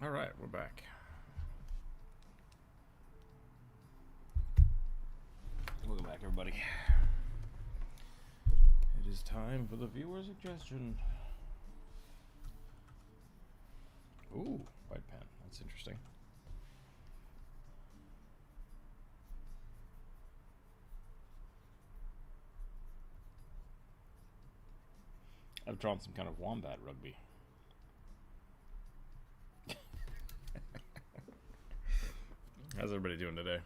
All right, we're back. Welcome back, everybody. It is time for the viewer suggestion. Ooh, white pen. That's interesting. I've drawn some kind of wombat rugby. How's everybody doing today?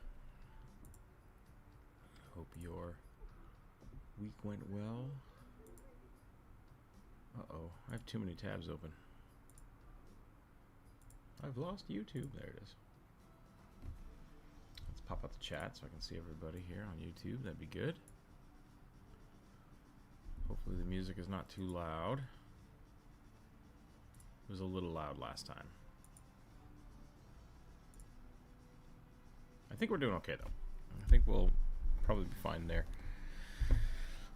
Hope your week went well. Uh-oh, I have too many tabs open. I've lost YouTube. There it is. Let's pop up the chat so I can see everybody here on YouTube. That'd be good. Hopefully the music is not too loud. It was a little loud last time. I think we're doing okay though. I think we'll probably be fine there.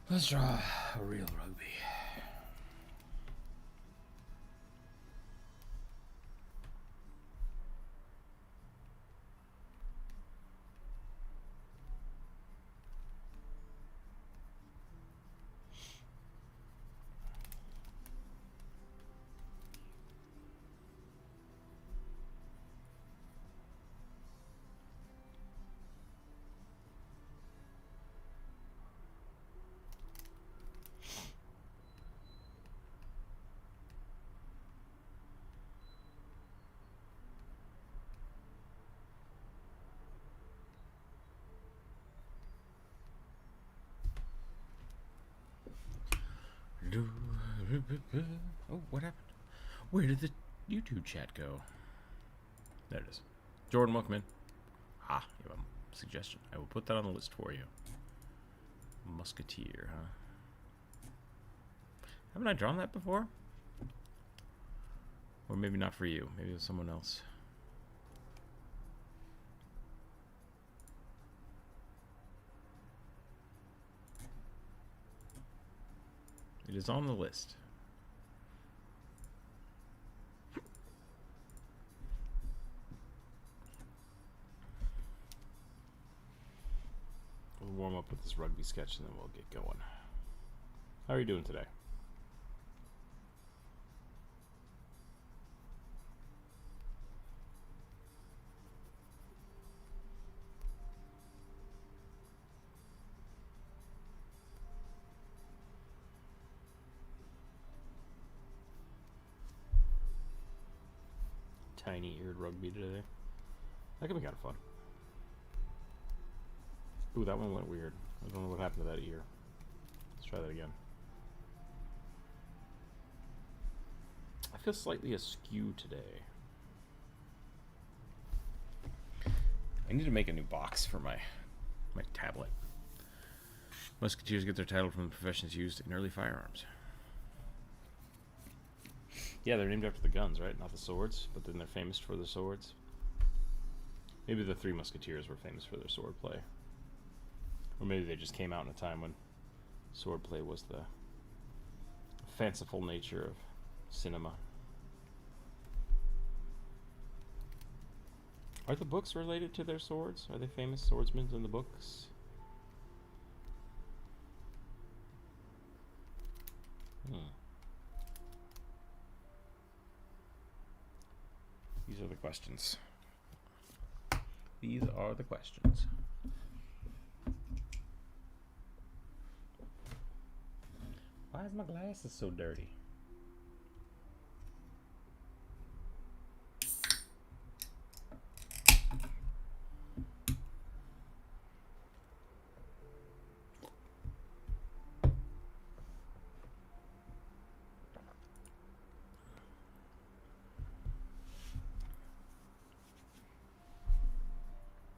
Let's draw a real rugby. Oh, what happened? Where did the YouTube chat go? There it is. Jordan, welcome in. Ah, you have a suggestion. I will put that on the list for you. Musketeer, huh? Haven't I drawn that before? Or maybe not for you. Maybe it was someone else. It is on the list. We'll warm up with this rugby sketch and then we'll get going. How are you doing today? Tiny-eared rugby today. That could be kind of fun. Ooh, that one went weird. I don't know what happened to that ear. Let's try that again. I feel slightly askew today. I need to make a new box for my tablet. Musketeers get their title from the professions used in early firearms. Yeah, they're named after the guns, right? Not the swords, but then they're famous for the swords. Maybe the Three Musketeers were famous for their swordplay. Or maybe they just came out in a time when swordplay was the fanciful nature of cinema. Are the books related to their swords? Are they famous swordsmen in the books? These are the questions. These are the questions. Why is my glasses so dirty?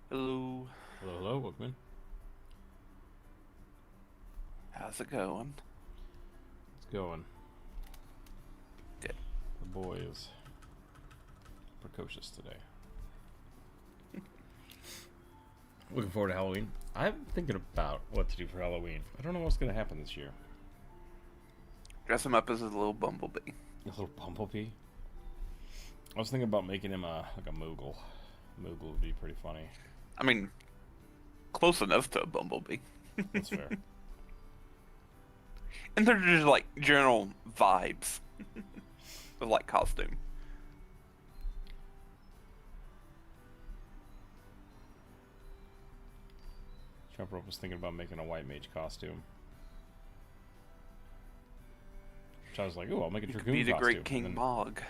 Hello. Hello, hello, welcome in. How's it going? It's going. Good. The boy is precocious today. Looking forward to Halloween. I'm thinking about what to do for Halloween. I don't know what's going to happen this year. Dress him up as a little bumblebee. A little bumblebee? I was thinking about making him like a Moogle. Moogle would be pretty funny. I mean, close enough to a bumblebee. That's fair. And they're just like general vibes of like costume. Jumper was thinking about making a white mage costume. Which I was like, oh, I'll make a dragoon Be the costume. great King Mog.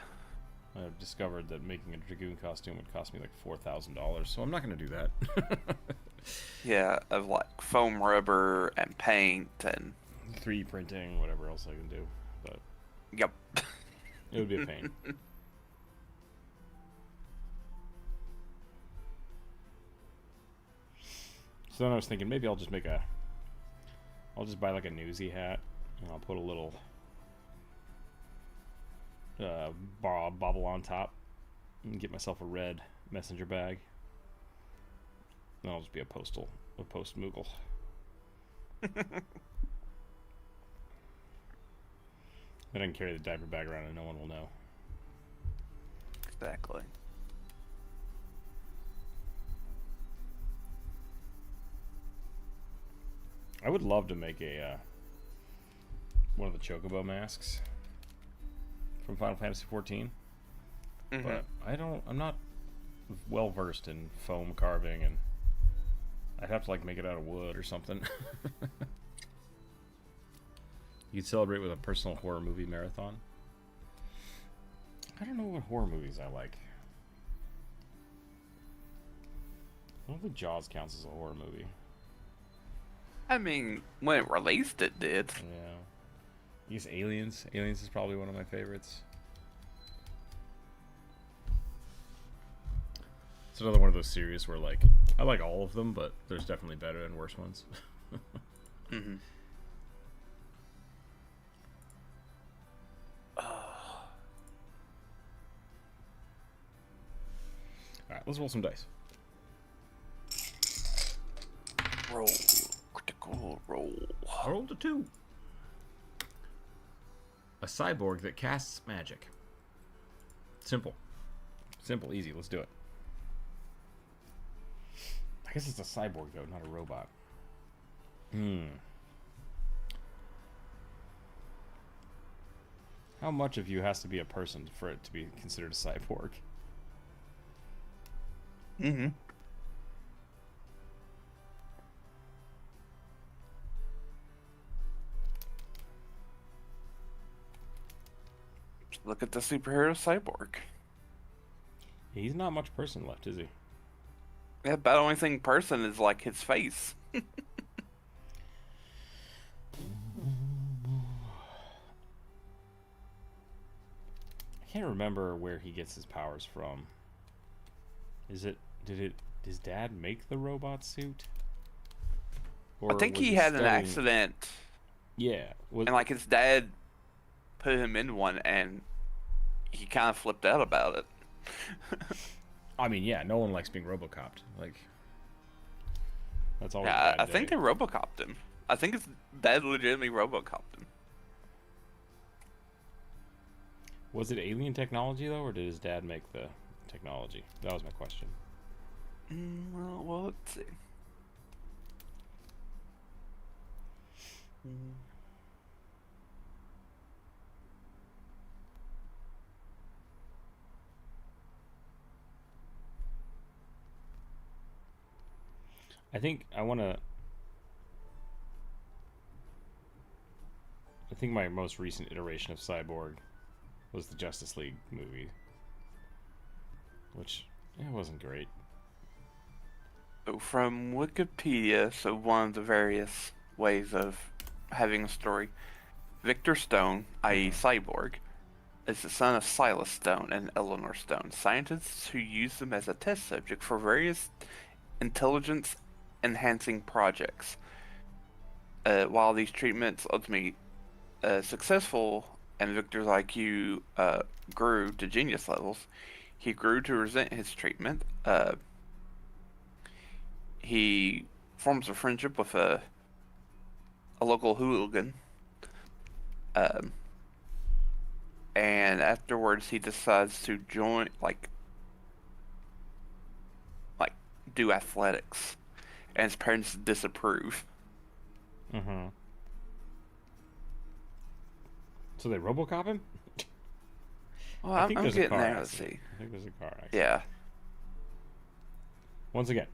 I discovered that making a dragoon costume would cost me like $4,000, so I'm not going to do that. Yeah, of like foam rubber and paint and 3D printing, whatever else I can do. But yep. it would be a pain. So then I was thinking maybe I'll just buy like a newsy hat and I'll put a little bobble on top and get myself a red messenger bag. Then I'll just be a post Moogle. Then I can carry the diaper bag around and no one will know. Exactly. I would love to make a one of the chocobo masks from Final Fantasy XIV, but I'm not well versed in foam carving, and I'd have to like make it out of wood or something. You could celebrate with a personal horror movie marathon. I don't know what horror movies I like. I don't think Jaws counts as a horror movie. I mean, when it released, it did. Yeah. I guess Aliens. Aliens is probably one of my favorites. It's another one of those series where, like, I like all of them, but there's definitely better and worse ones. Mm-hmm. Alright, let's roll some dice. Roll. Critical roll. I rolled a 2. A cyborg that casts magic. Simple. Simple, easy. Let's do it. I guess it's a cyborg, though, not a robot. How much of you has to be a person for it to be considered a cyborg? Mm-hmm. Look at the superhero cyborg. He's not much person left, is he? Yeah, about the only thing person is like his face. I can't remember where he gets his powers from. Did his dad make the robot suit? I think he had an accident. Yeah. And like his dad put him in one and he kind of flipped out about it. I mean, yeah, no one likes being RoboCopped. Like, that's always Yeah, a bad I think day. they RoboCopped him. I think his dad legitimately RoboCopped him. Was it alien technology, though, or did his dad make the technology? That was my question. Well, let's see. I think my most recent iteration of Cyborg was the Justice League movie, which it wasn't great. So from Wikipedia, so one of the various ways of having a story, Victor Stone, i.e. Cyborg, is the son of Silas Stone and Eleanor Stone, scientists who use them as a test subject for various intelligence-enhancing projects. While these treatments ultimately successful and Victor's IQ grew to genius levels, he grew to resent his treatment. He forms a friendship with a local hooligan. and afterwards he decides to join, like do athletics, and his parents disapprove. Mm-hmm. So they RoboCop him? Well, I I'm, think I'm there's a getting car there. Let's accident. see. I think there's a car accident. Yeah, Once again,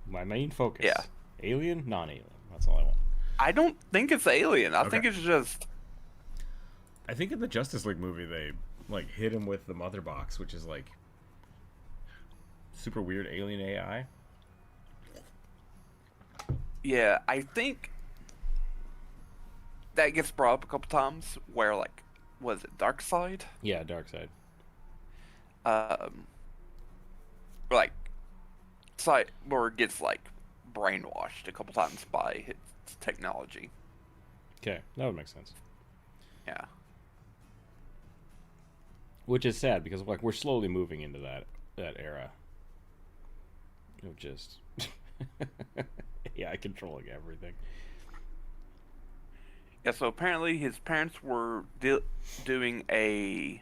my main focus. yeah. Alien, non-alien. That's all I want. I don't think it's Alien. I Okay. think it's just. I think in the Justice League movie they like hit him with the mother box, which is like super weird alien AI. Yeah, I think that gets brought up a couple times. Where was it Darkseid? Yeah, Darkseid. Um, like Cyborg gets brainwashed a couple times by his technology. Okay, that would make sense. Yeah. Which is sad because like we're slowly moving into that era of just AI controlling everything. Yeah, so apparently his parents were doing a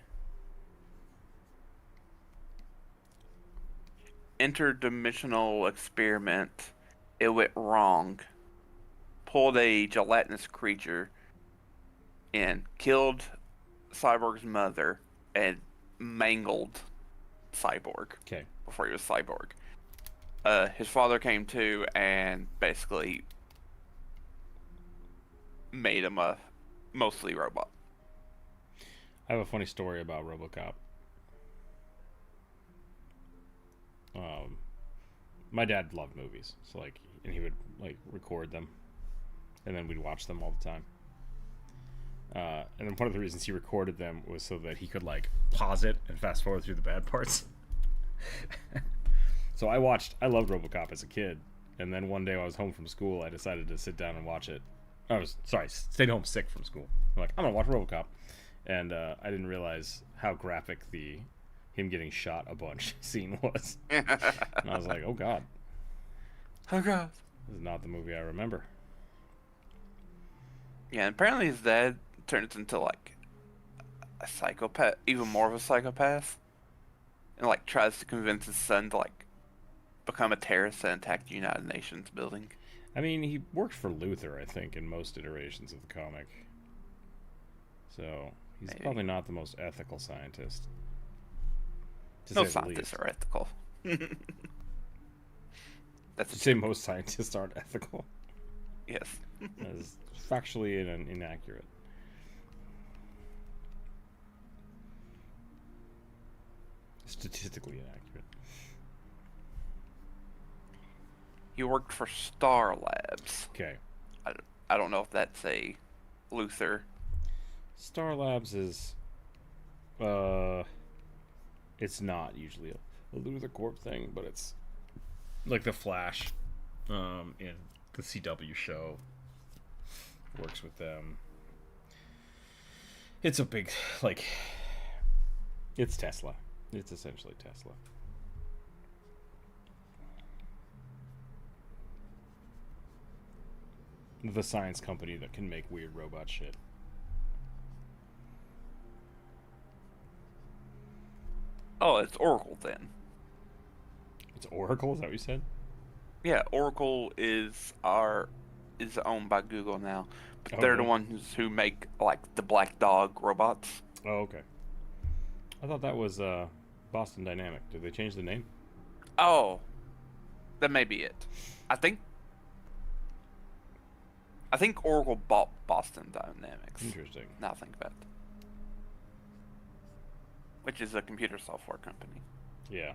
interdimensional experiment. It went wrong. Pulled a gelatinous creature and killed Cyborg's mother and mangled Cyborg Okay. before he was Cyborg. His father came to and basically made him a mostly robot. I have a funny story about RoboCop. My dad loved movies, so and he would record them, and then we'd watch them all the time. And then one of the reasons he recorded them was so that he could pause it and fast forward through the bad parts. So I loved RoboCop as a kid, and then one day when I was home from school, I decided to sit down and watch it. Stayed home sick from school. I'm like, I'm gonna watch RoboCop, and I didn't realize how graphic him getting shot a bunch scene was. And I was like, oh god. Oh god. This is not the movie I remember. Yeah, and apparently his dad turns into a psychopath, even more of a psychopath, and tries to convince his son to become a terrorist and attack the United Nations building. I mean, he worked for Luther, I think, in most iterations of the comic. So he's probably not the most ethical scientist. No scientists are ethical. That's to say most scientists aren't ethical. Yes. That is factually inaccurate. Statistically inaccurate. He worked for Star Labs. Okay. I don't know if that's a Luther. Star Labs is it's not usually a Luther Corp thing, but it's like the Flash in the CW show works with them. It's a big it's Tesla. It's essentially Tesla. The science company that can make weird robot shit. Oh, it's Oracle then. It's Oracle, is that what you said? Yeah, Oracle is owned by Google now, but they're the ones who make the Black Dog robots. Oh, okay. I thought that was Boston Dynamic. Did they change the name? Oh, that may be it. I think Oracle bought Boston Dynamics. Interesting. Now I think about it. Which is a computer software company. Yeah.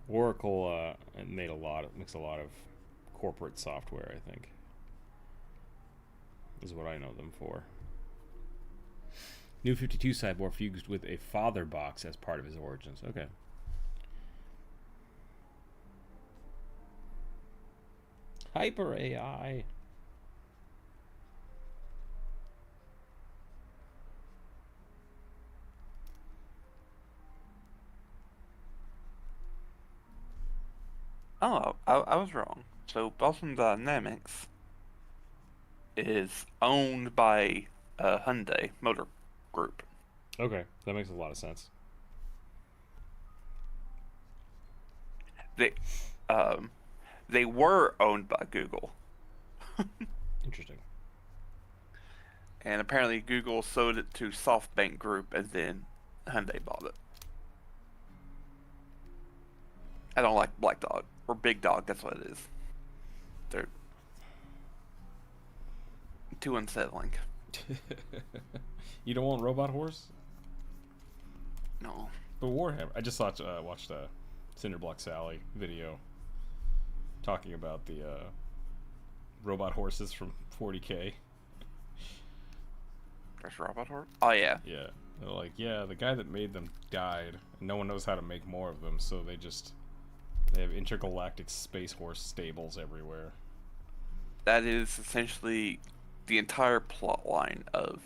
Oracle makes a lot of corporate software, I think. Is what I know them for. New 52 Cyborg fused with a father box as part of his origins. Okay. Hyper AI. Oh, I was wrong. So Boston Dynamics is owned by Hyundai Motor Group. Okay, that makes a lot of sense. They, um, they were owned by Google, Interesting. and apparently Google sold it to SoftBank Group, and then Hyundai bought it. I don't like Black Dog or Big Dog. That's what it is. They're too unsettling. You don't want Robot Horse? No. But Warhammer. I just watched a Cinderblock Sally video talking about the robot horses from 40K. There's Robot Horse? Oh, yeah. Yeah. They're like, yeah, the guy that made them died, and no one knows how to make more of them, so they have intergalactic space horse stables everywhere. That is essentially the entire plot line of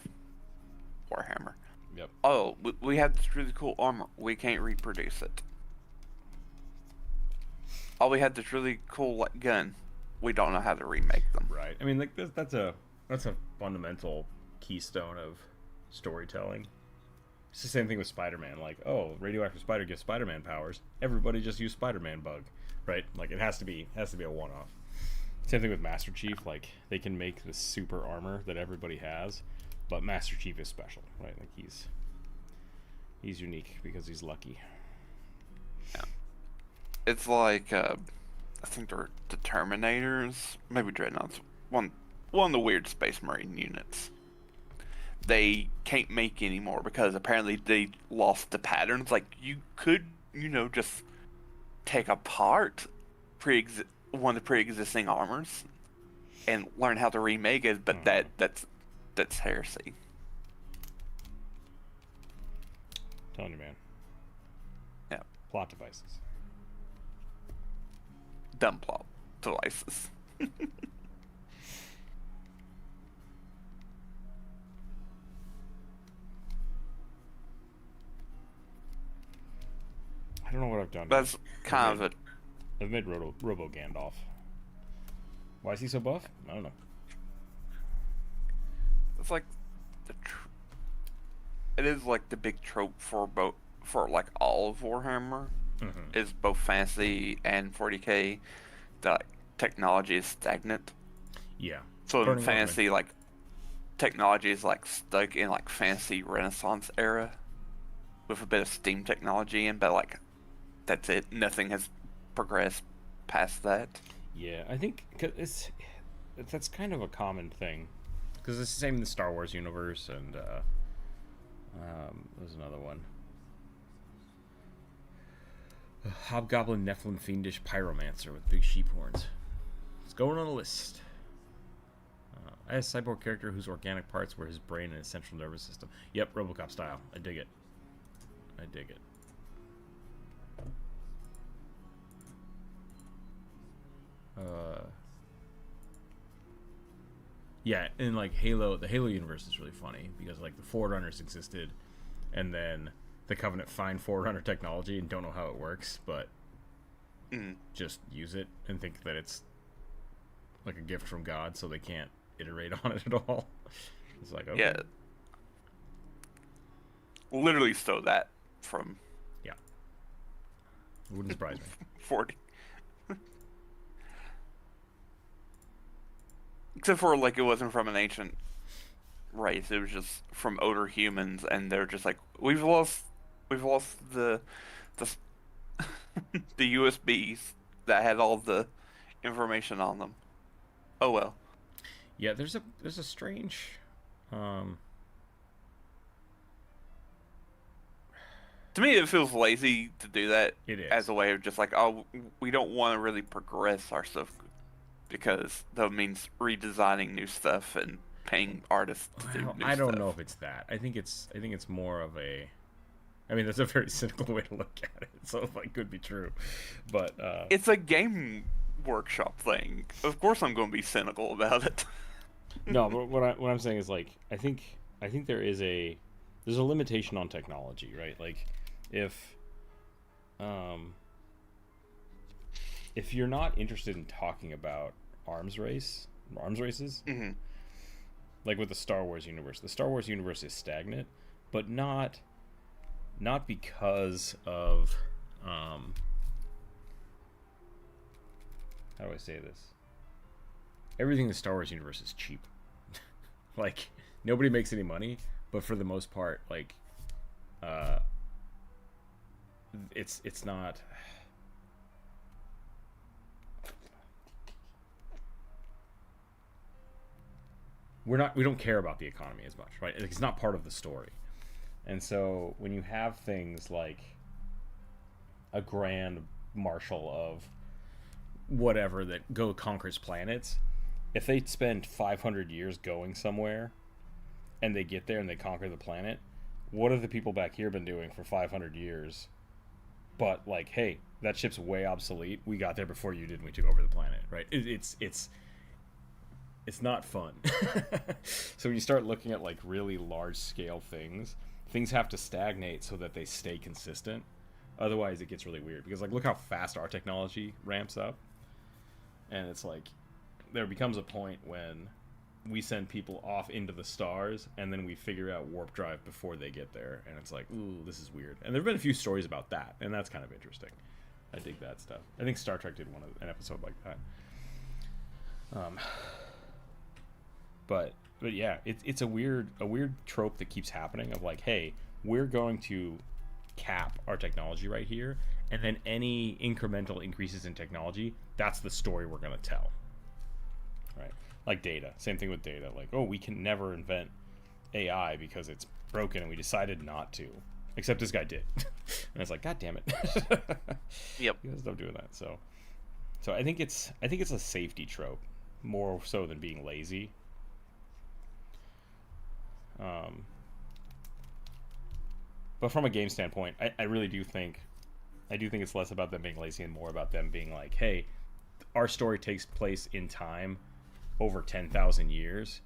Warhammer. Yep. Oh, we have this really cool armor. We can't reproduce it. Oh, we had this really cool gun. We don't know how to remake them. Right. I mean, like that's a fundamental keystone of storytelling. It's the same thing with Spider-Man. Like, oh, radioactive spider gives Spider-Man powers. Everybody just use Spider-Man bug, right? Like, it has to be a one-off. Same thing with Master Chief. Like, they can make the super armor that everybody has, but Master Chief is special, right? Like, he's unique because he's lucky. Yeah. It's like I think they're the Terminators, maybe Dreadnoughts. One of the weird Space Marine units. They can't make anymore because apparently they lost the patterns. Like, you could, just take apart one of the pre-existing armors and learn how to remake it, but that's heresy. Telling you, man. Yeah. Plot devices. Dumb plot devices. I don't know what I've done. That's kind of I've made Robo Gandalf. Why is he so buff? I don't know. it's like it is like the big trope for like all of Warhammer. Mm-hmm. Is both fantasy and 40k. The technology is stagnant. Yeah. So in fantasy, like technology is like stuck in like fantasy Renaissance era with a bit of steam technology in, but like that's it. Nothing has progressed past that. Yeah, I think that's kind of a common thing because it's the same in the Star Wars universe, and there's another one. A Hobgoblin Nephilim Fiendish Pyromancer with big sheep horns. It's going on a list. I had a cyborg character whose organic parts were his brain and his central nervous system. Yep, RoboCop style. I dig it. Yeah, and like the Halo universe is really funny because like the Forerunners existed, and then the Covenant find Forerunner technology and don't know how it works, but just use it and think that it's like a gift from God, so they can't iterate on it at all. It's like, okay. Yeah. Literally stole that from. Yeah. It wouldn't surprise me. 40. Except for like it wasn't from an ancient race. It was just from older humans, and they're just like, we've lost the the USBs that had all the information on them. Oh well. Yeah, there's a strange to me, it feels lazy to do that. It is. As a way of just like, oh, we don't want to really progress our stuff because that means redesigning new stuff and paying artists to do new stuff. I don't know if it's that. I think it's more of a. I mean, that's a very cynical way to look at it. So it like, could be true, but it's a game workshop thing. Of course, I'm going to be cynical about it. No, but what I'm saying is like I think there's a limitation on technology, right? Like if you're not interested in talking about arms races, Mm-hmm. like with the Star Wars universe is stagnant, but not because of how do I say this? Everything in the Star Wars universe is cheap. Like, nobody makes any money, but for the most part, like, it's not. We don't care about the economy as much, right? It's not part of the story. And so when you have things like a grand marshal of whatever that go conquers planets, if they spend 500 years going somewhere and they get there and they conquer the planet, what have the people back here been doing for 500 years? But like, hey, that ship's way obsolete. We got there before you did and we took over the planet, right? It's not fun. So when you start looking at like really large scale things have to stagnate so that they stay consistent. Otherwise it gets really weird, because like, look how fast our technology ramps up. And it's like, there becomes a point when we send people off into the stars and then we figure out warp drive before they get there, and it's like, ooh, this is weird. And there've been a few stories about that, and that's kind of interesting. I dig that stuff. I think Star Trek did an episode like that. But yeah, it's a weird trope that keeps happening of like, hey, we're going to cap our technology right here, and then any incremental increases in technology, that's the story we're going to tell. Right? Like Data. Same thing with Data. Like, oh, we can never invent AI because it's broken and we decided not to. Except this guy did. And it's like, God damn it. Yep. You guys stop doing that. So I think it's a safety trope more so than being lazy. But from a game standpoint, I really do think it's less about them being lazy and more about them being like, hey, our story takes place in time over 10,000 years.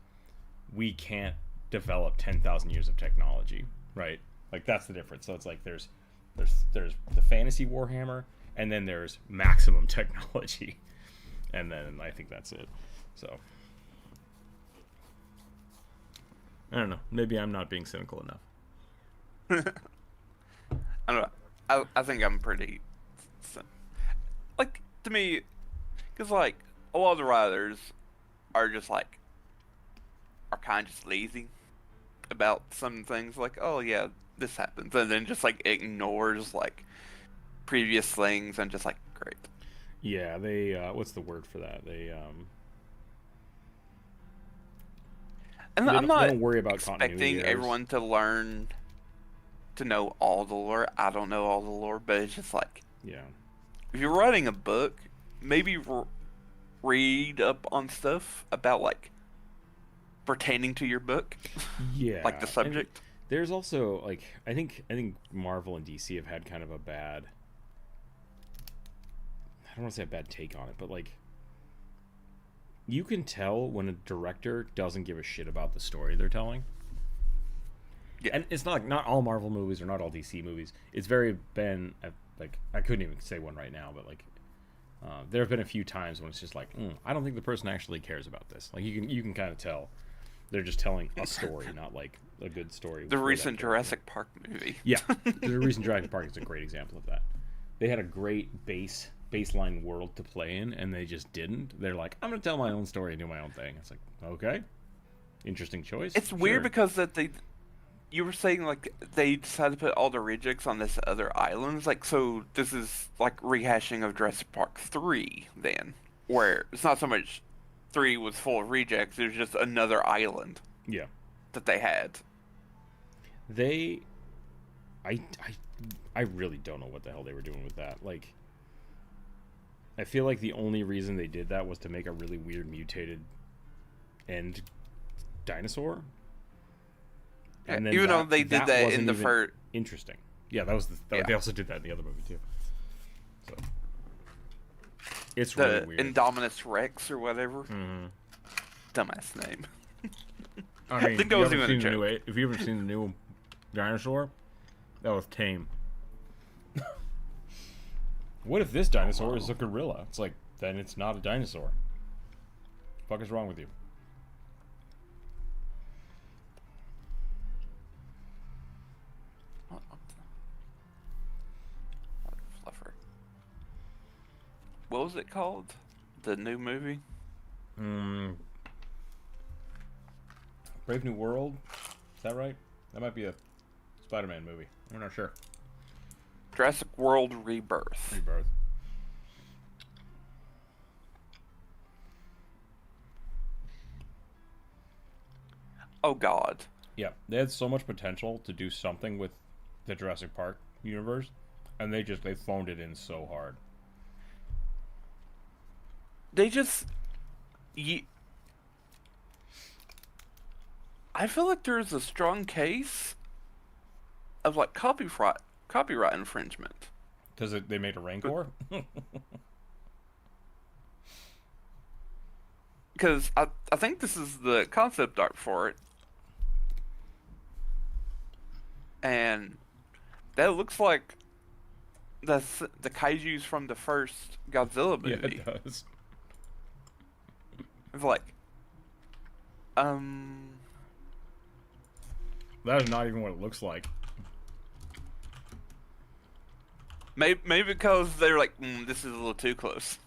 We can't develop 10,000 years of technology, right? Like, that's the difference. So it's like there's the fantasy Warhammer, and then there's maximum technology, and then I think that's it. So I don't know. Maybe I'm not being cynical enough. I don't know. I think I'm pretty, like, to me, because like a lot of the writers are just like, are kind of just lazy about some things. Like, oh yeah, this happens, and then just like ignores like previous things and just like, great. Yeah, they what's the word for that? And I'm not don't worry about expecting everyone to learn to know all the lore. I don't know all the lore, but it's just like, yeah, if you're writing a book, maybe read up on stuff about like pertaining to your book. Yeah, like the subject. And there's also like, I think Marvel and DC have had kind of a bad, I don't want to say a bad take on it, but like, you can tell when a director doesn't give a shit about the story they're telling. Yeah. And it's not like, not all Marvel movies or not all DC movies. It's been like, I couldn't even say one right now, but like, there have been a few times when it's just like, I don't think the person actually cares about this. Like, you can kind of tell they're just telling a story, not like a good story. The recent Jurassic Park movie. Yeah, the recent Jurassic Park is a great example of that. They had a great baseline world to play in, and they just didn't. They're like, I'm gonna tell my own story and do my own thing. It's like, okay, interesting choice. It's weird because you were saying like they decided to put all the rejects on this other islands. Like, so this is like rehashing of Jurassic Park 3 then, where it's not so much 3 was full of rejects. It was just another island. Yeah, that they had. I really don't know what the hell they were doing with that. Like, I feel like the only reason they did that was to make a really weird mutated end dinosaur. And then even though they did that in the first, interesting. Yeah, that was they also did that in the other movie too. So it's really weird. Indominus Rex or whatever. Mm-hmm. Dumbass name. I mean, if you haven't seen the new dinosaur, that was tame. What if this dinosaur is a gorilla? It's like, then it's not a dinosaur. The fuck is wrong with you? what was it called? The new movie? Brave New World? Is that right? That might be a Spider-Man movie. I'm not sure. Jurassic World Rebirth. Rebirth. Oh God. Yeah, they had so much potential to do something with the Jurassic Park universe, and they phoned it in so hard. They just... I feel like there's a strong case of like copyright infringement. Because they made a Rancor? Because I think this is the concept art for it. And that looks like the kaijus from the first Godzilla movie. Yeah, it does. It's like, that is not even what it looks like. maybe because they're like, this is a little too close.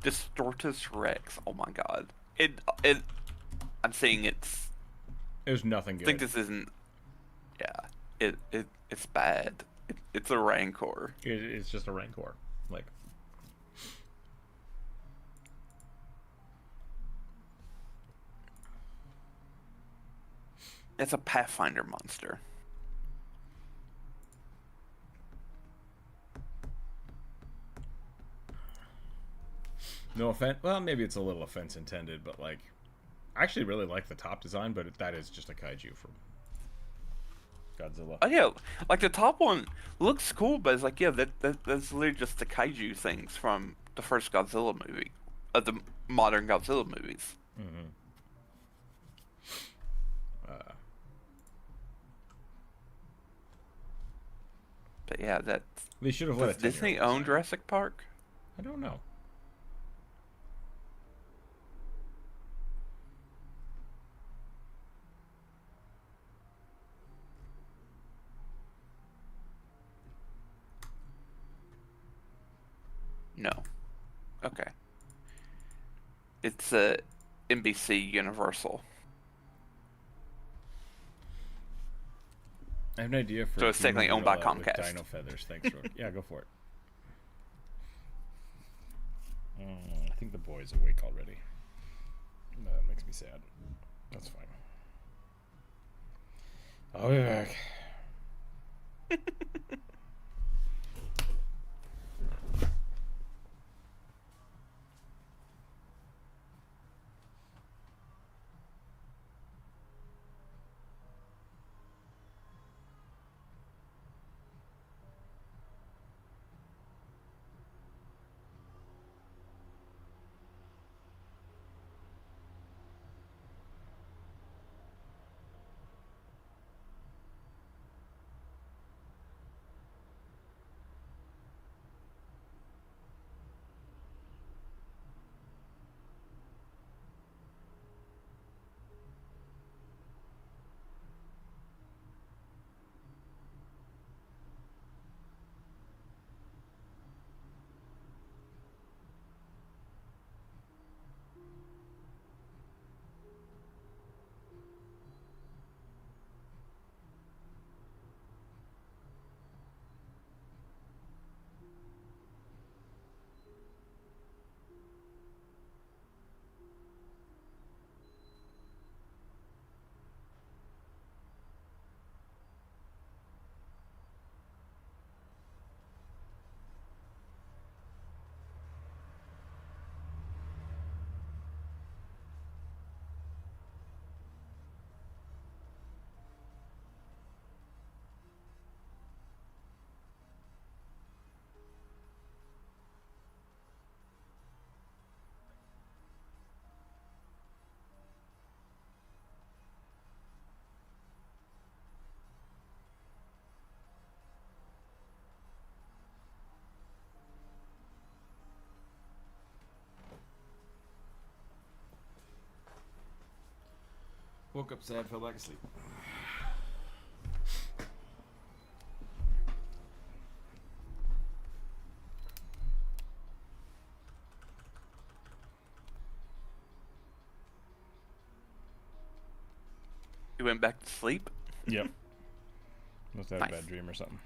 Distortus Rex. Oh my God. I'm saying it's. There's nothing good. I think this isn't. Yeah. It's bad. It's a Rancor. It's just a Rancor. Like. It's a Pathfinder monster. No offense. Well, maybe it's a little offense intended, but like, I actually really like the top design, but that is just a kaiju from Godzilla. Oh yeah, like the top one looks cool, but it's like, yeah, that's literally just the kaiju things from the first Godzilla movie, the modern Godzilla movies. Mm-hmm. But yeah, that they should have let does Disney own Jurassic Park? I don't know. No. Okay. It's NBC Universal. I have an idea for. So it's technically owned by Comcast. Dino feathers. Thanks, Rook. Yeah, go for it. I think the boy's awake already. That makes me sad. That's fine. I'll be back. Woke up sad, fell back asleep. went back to sleep? Yep. Must have had a Nice. bad dream or something.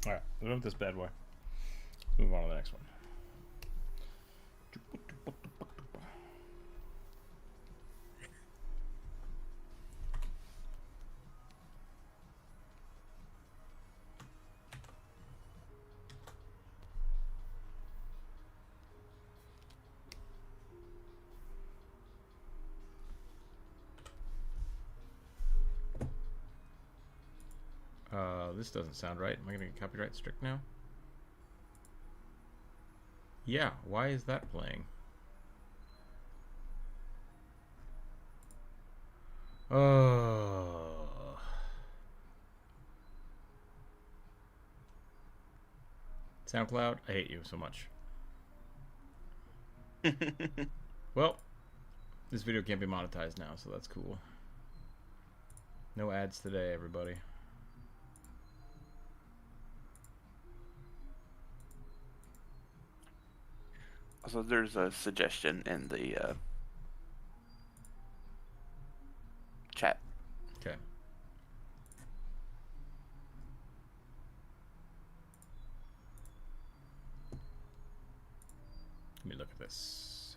Alright, we went with this bad boy. Let's move on to the next one. This doesn't sound right. Am I going to get copyright strict now? Yeah, why is that playing? Oh. SoundCloud, I hate you so much. Well, this video can't be monetized now, so that's cool. No ads today, everybody. So there's a suggestion in the chat. Okay. Let me look at this.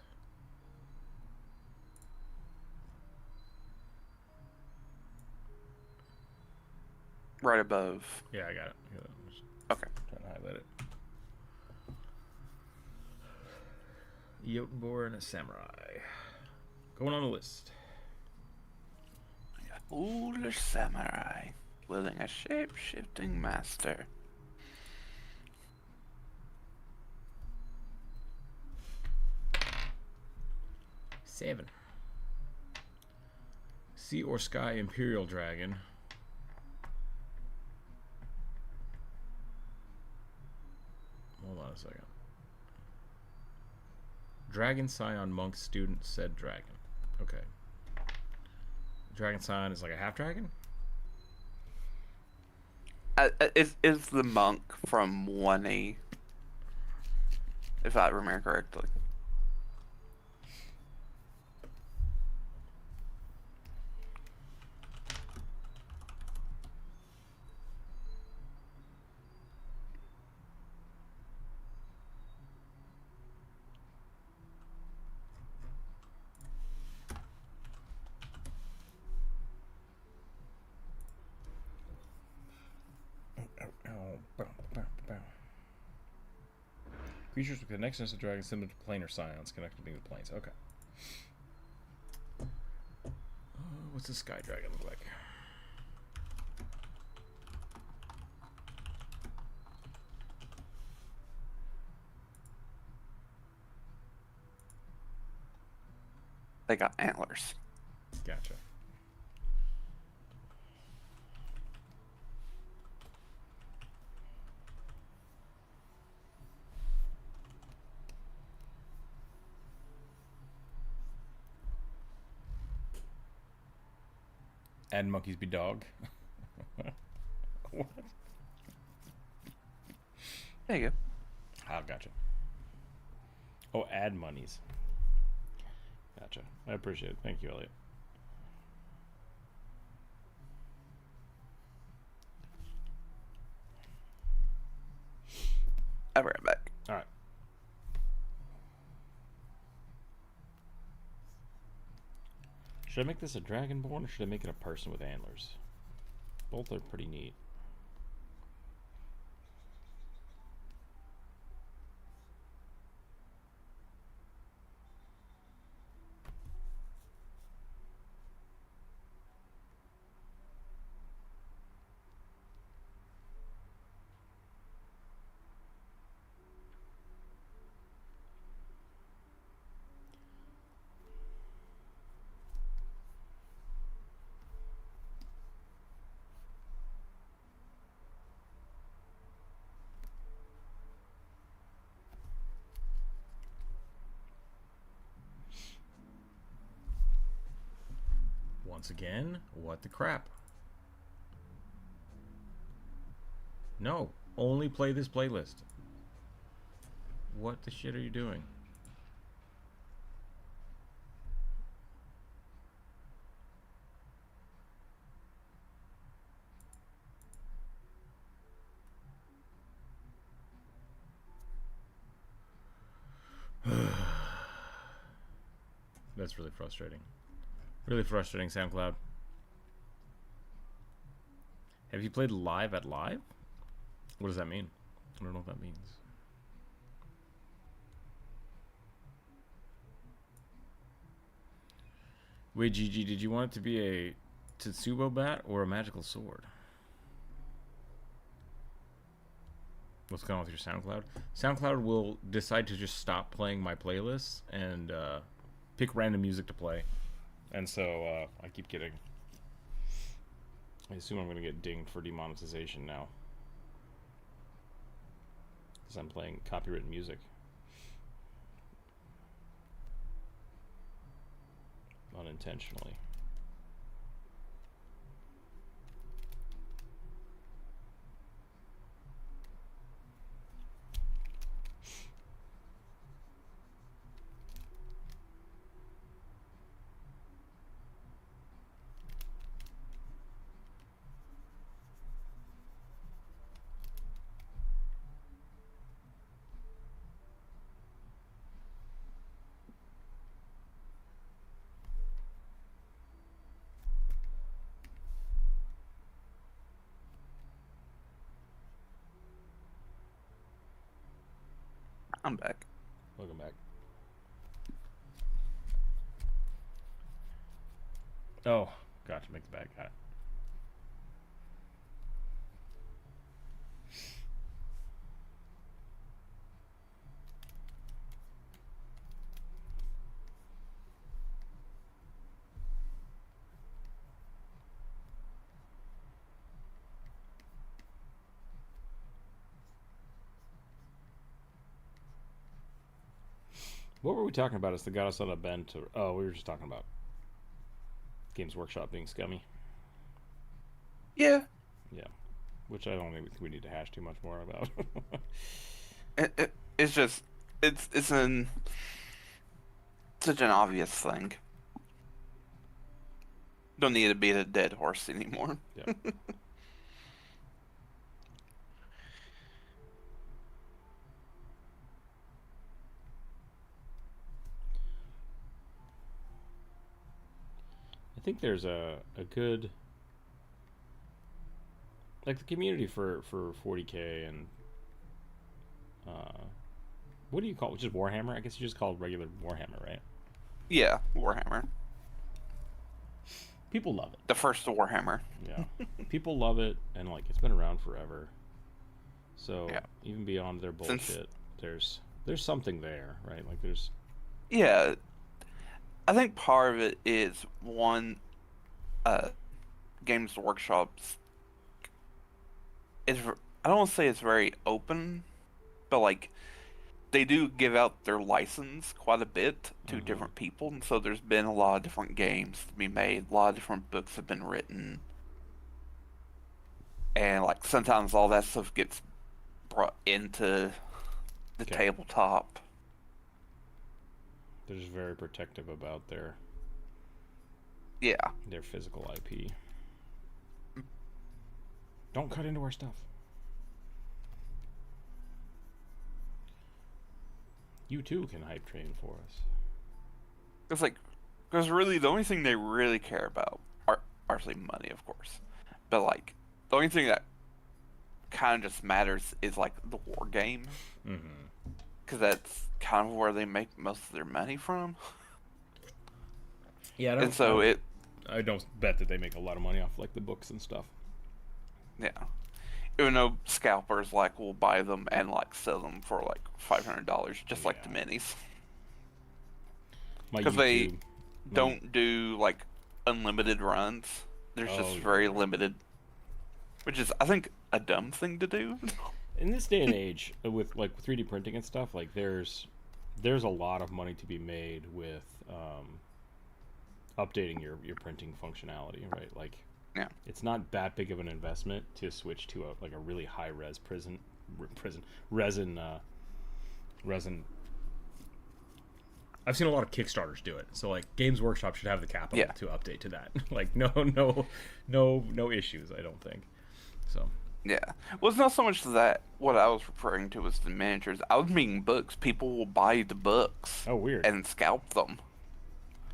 Right above. Yeah, I got it. Just Okay. trying to highlight it. Yotenbor and a samurai. Going on the list. A foolish samurai wielding a shape-shifting master. Seven. Sea or Sky Imperial Dragon. Hold on a second. Dragon Scion Monk student said dragon. Okay. Dragon Scion is like a half dragon? Is the monk from 1E? If I remember correctly. Creatures with connections to dragons similar to planar scions connected to the planes. Okay. What's the sky dragon look like? They got antlers. Gotcha. Add monkeys be dog. What? There you go. Oh, gotcha. Oh, add monies. Gotcha. I appreciate it. Thank you, Elliot. I'll be right back. All right. Should I make this a dragonborn or should I make it a person with antlers? Both are pretty neat. Once again, what the crap? No, only play this playlist. What the shit are you doing? That's really frustrating. Really frustrating, SoundCloud. Have you played live at live? What does that mean? I don't know what that means. Wait, GG, did you want it to be a Tetsubo bat or a magical sword? What's going on with your SoundCloud? SoundCloud will decide to just stop playing my playlists and pick random music to play. And so I keep getting... I assume I'm going to get dinged for demonetization now. Because I'm playing copyrighted music. Unintentionally. I'm back. Welcome back. Oh, gotcha. Make the bag. Got it. What were we talking about as the got us on a bend to... Oh, we were just talking about Games Workshop being scummy. Yeah. Yeah. Which I don't think we need to hash too much more about. It's just... It's such an obvious thing. Don't need to beat a dead horse anymore. Yeah. I think there's a good, like, the community for 40K and what do you call it? Just Warhammer? I guess you just call it regular Warhammer, right? Yeah, Warhammer. People love it. The first Warhammer. Yeah. People love it, and like it's been around forever. So Yeah. even beyond their bullshit, there's something there, right? Like there's... Yeah. I think part of it is one, Games Workshop's is, I don't want to say it's very open, but like they do give out their license quite a bit to different people, and so there's been a lot of different games to be made, a lot of different books have been written, and like sometimes all that stuff gets brought into the tabletop. They're just very protective about their physical IP. Don't cut into our stuff. You too can hype train for us. It's like, because really the only thing they really care about are obviously money, of course, but like the only thing that kind of just matters is like the war game, because that's kind of where they make most of their money from. Yeah, I don't bet that they make a lot of money off like the books and stuff. Yeah. Even though scalpers like will buy them and like sell them for like $500, just like the minis. Because they don't do like unlimited runs. There's just very limited, which is I think a dumb thing to do. In this day and age, with like 3D printing and stuff, like there's a lot of money to be made with updating your printing functionality, right? Like, Yeah. it's not that big of an investment to switch to a really high res resin. I've seen a lot of Kickstarters do it, so like Games Workshop should have the capital Yeah. to update to that. Like, no issues. I don't think so. Yeah. Well, it's not so much that what I was referring to was the miniatures. I was meaning books. People will buy the books Oh, weird. and scalp them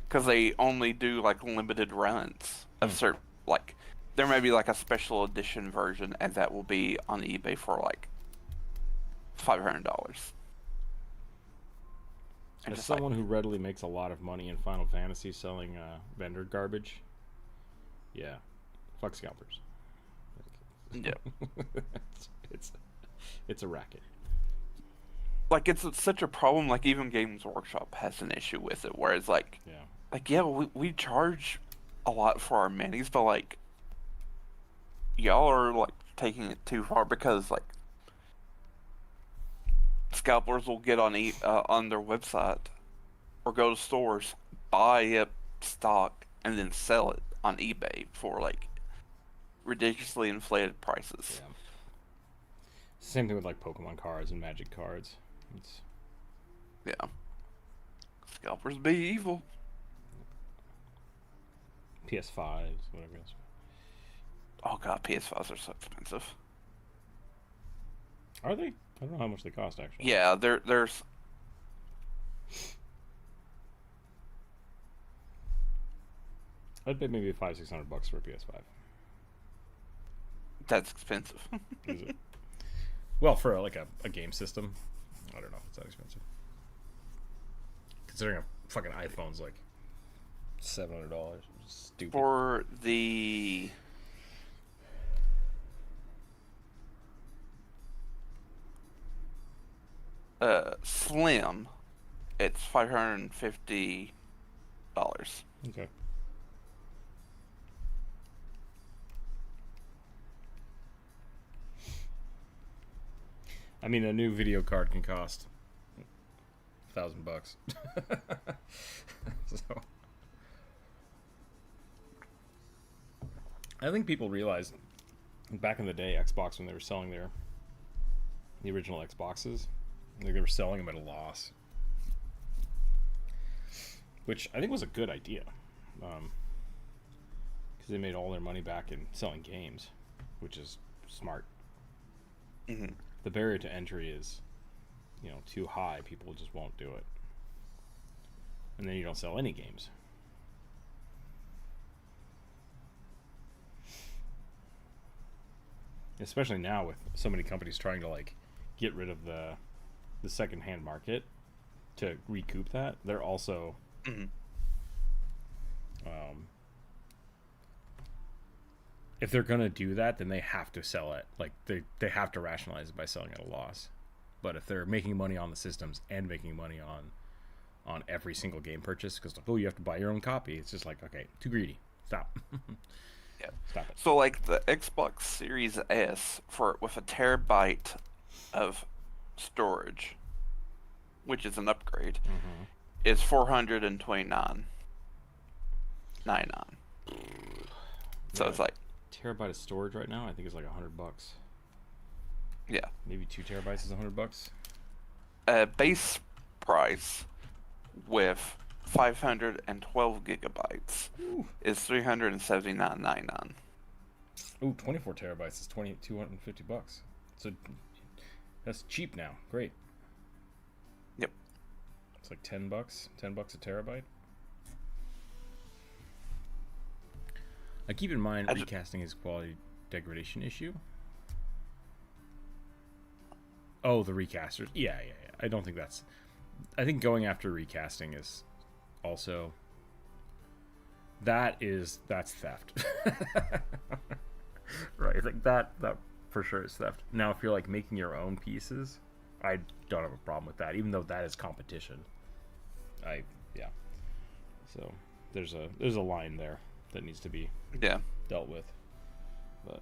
because they only do like limited runs of certain. Like, there may be like a special edition version, and that will be on eBay for like $500. As someone who readily makes a lot of money in Final Fantasy selling vendor garbage, yeah, fuck scalpers. Yeah. It's a racket. Like, it's such a problem. Like, even Games Workshop has an issue with it, where it's like, we charge a lot for our minis, but like, y'all are like taking it too far, because like scalpers will get on on their website or go to stores, buy up stock, and then sell it on eBay for like ridiculously inflated prices. Yeah. Same thing with like Pokemon cards and Magic cards. It's Scalpers be evil. PS5s, whatever else. Oh god, PS5s are so expensive. Are they? I don't know how much they cost actually. Yeah, there's I'd pay maybe $500-600 for a PS5. That's expensive. Is it? Well, for like a game system, I don't know if it's that expensive. Considering a fucking iPhone's like $700, stupid. For the Slim, it's $550. Okay. I mean, a new video card can cost $1,000. So, I think people realized back in the day, Xbox, when they were selling the original Xboxes, they were selling them at a loss, which I think was a good idea, because they made all their money back in selling games, which is smart. Mm-hmm. The barrier to entry is, too high. People just won't do it, and then you don't sell any games. Especially now with so many companies trying to like get rid of the secondhand market to recoup that, they're also if they're gonna do that, then they have to sell it. Like they have to rationalize it by selling at a loss. But if they're making money on the systems and making money on every single game purchase, because you have to buy your own copy, it's just like, okay, too greedy. Stop. Yeah. Stop it. So like the Xbox Series S with a terabyte of storage, which is an upgrade, is $429.99. So it's like terabyte of storage right now, I think it's like $100. Yeah. Maybe 2 terabytes is $100. Base price with 512 gigabytes is $379.99. Ooh, 24 terabytes is $250. So that's cheap now. Great. Yep. It's like $10. $10 a terabyte. I keep in mind recasting is quality degradation issue. Oh, the recasters. Yeah. I don't think that's... I think going after recasting is also... That's theft. Right, like that for sure is theft. Now, if you're like making your own pieces, I don't have a problem with that, even though that is competition. So there's a line there that needs to be dealt with. But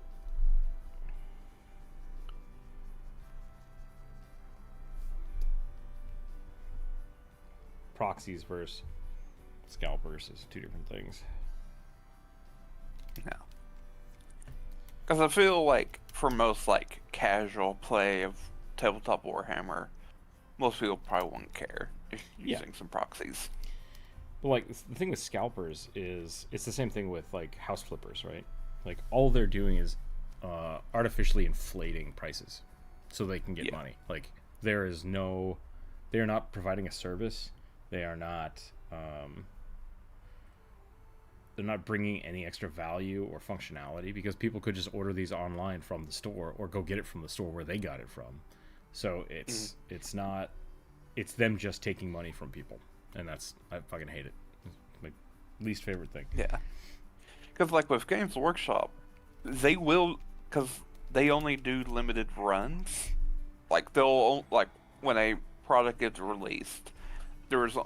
proxies versus scalpers is two different things. Yeah. Because I feel like for most like casual play of tabletop Warhammer, most people probably won't care if Yeah. using some proxies. But like the thing with scalpers is it's the same thing with like house flippers, right? Like all they're doing is artificially inflating prices so they can get money. Like there is no, they are not providing a service. They are not. They're not bringing any extra value or functionality because people could just order these online from the store or go get it from the store where they got it from. So it's not, it's them just taking money from people, and that's, I fucking hate it. It's my least favorite thing. Yeah. Because like with Games Workshop, they will, because they only do limited runs. Like they'll, like when a product gets released, there's